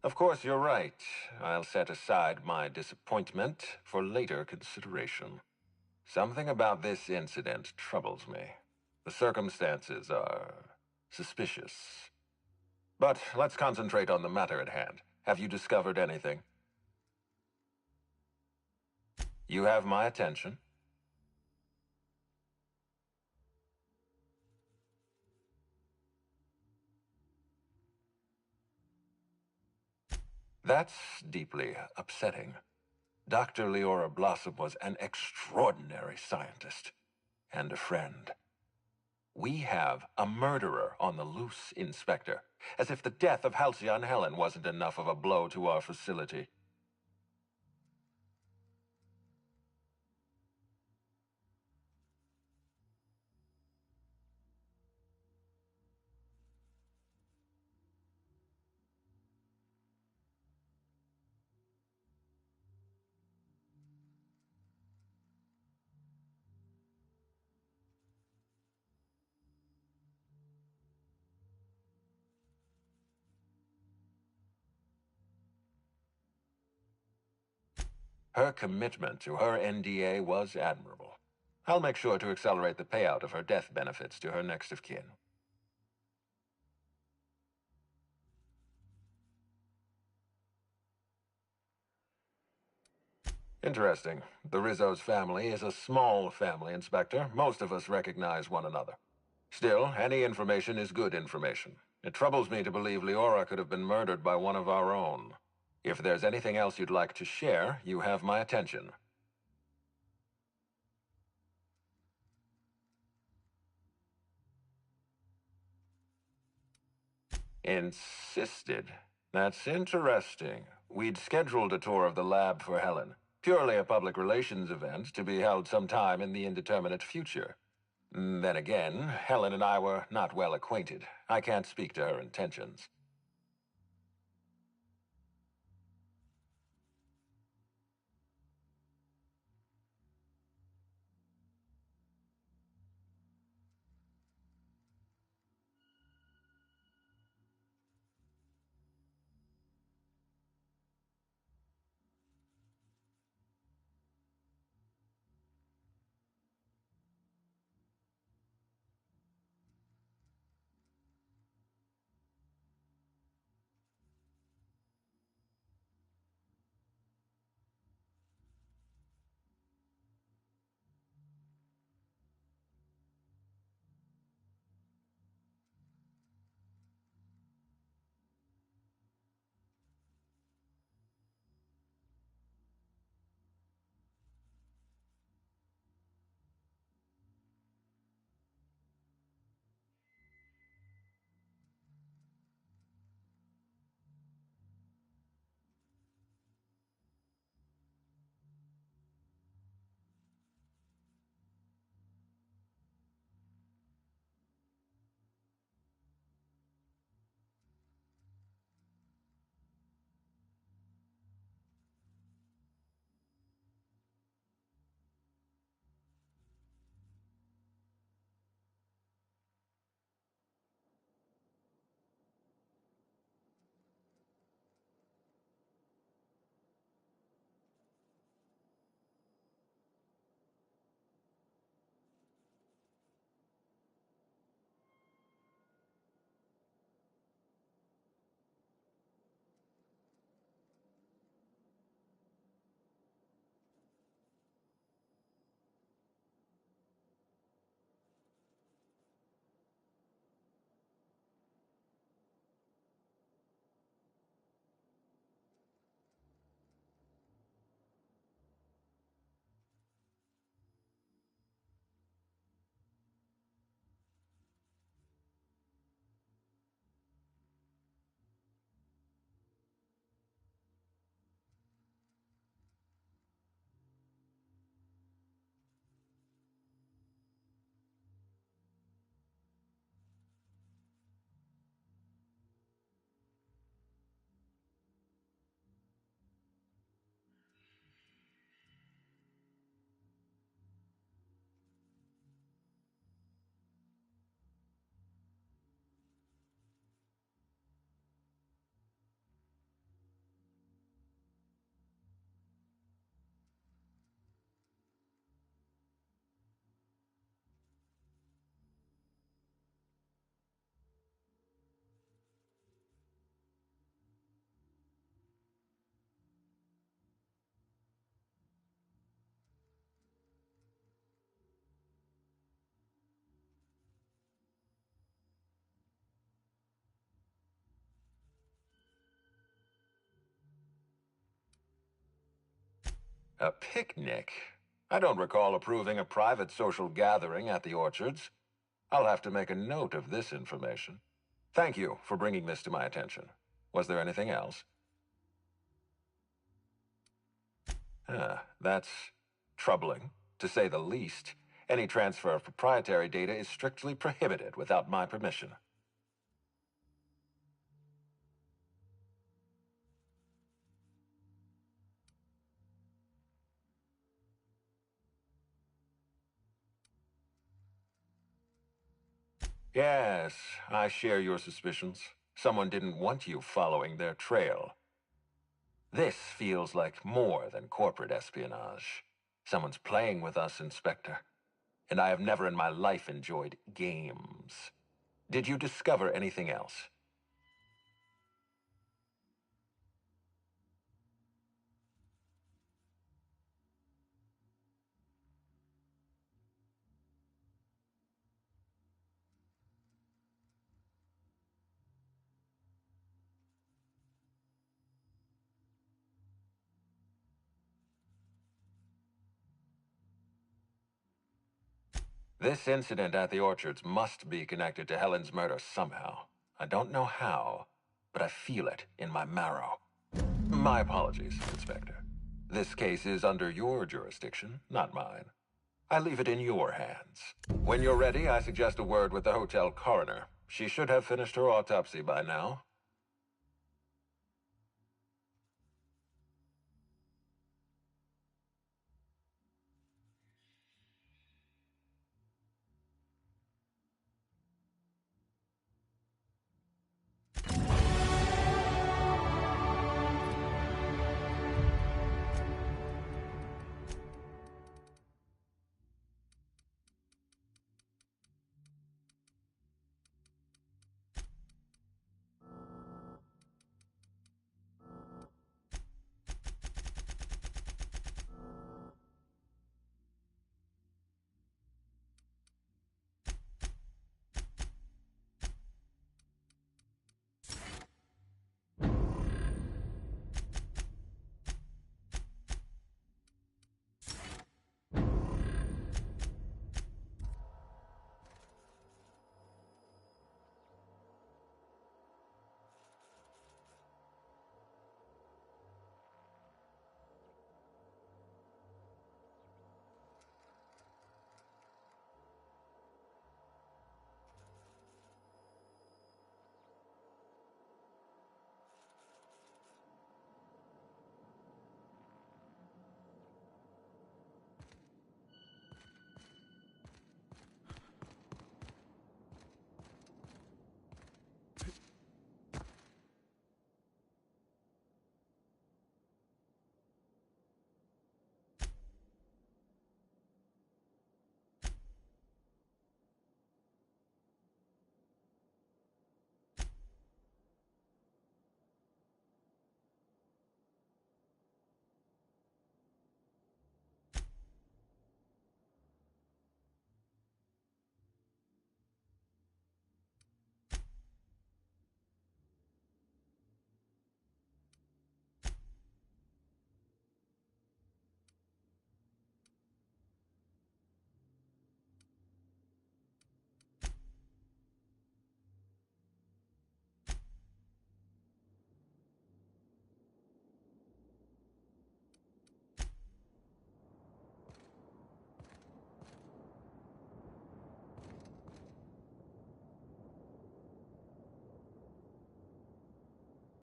[SPEAKER 17] Of course, you're right. I'll set aside my disappointment for later consideration. Something about this incident troubles me. The circumstances are suspicious. But let's concentrate on the matter at hand. Have you discovered anything? You have my attention. That's deeply upsetting. Dr. Leora Blossom was an extraordinary scientist and a friend. We have a murderer on the loose, Inspector. As if the death of Halcyon Helen wasn't enough of a blow to our facility. Her commitment to her NDA was admirable. I'll make sure to accelerate the payout of her death benefits to her next of kin. Interesting. The Rizzo's family is a small family, Inspector. Most of us recognize one another. Still, any information is good information. It troubles me to believe Leora could have been murdered by one of our own. If there's anything else you'd like to share, you have my attention. Insisted. That's interesting. We'd scheduled a tour of the lab for Helen. Purely a public relations event to be held sometime in the indeterminate future. Then again, Helen and I were not well acquainted. I can't speak to her intentions. A picnic? I don't recall approving a private social gathering at the Orchards. I'll have to make a note of this information. Thank you for bringing this to my attention. Was there anything else? That's troubling, to say the least. Any transfer of proprietary data is strictly prohibited without my permission. Yes, I share your suspicions. Someone didn't want you following their trail. This feels like more than corporate espionage. Someone's playing with us, Inspector. And I have never in my life enjoyed games. Did you discover anything else? This incident at the Orchards must be connected to Helen's murder somehow. I don't know how, but I feel it in my marrow. My apologies, Inspector. This case is under your jurisdiction, not mine. I leave it in your hands. When you're ready, I suggest a word with the hotel coroner. She should have finished her autopsy by now.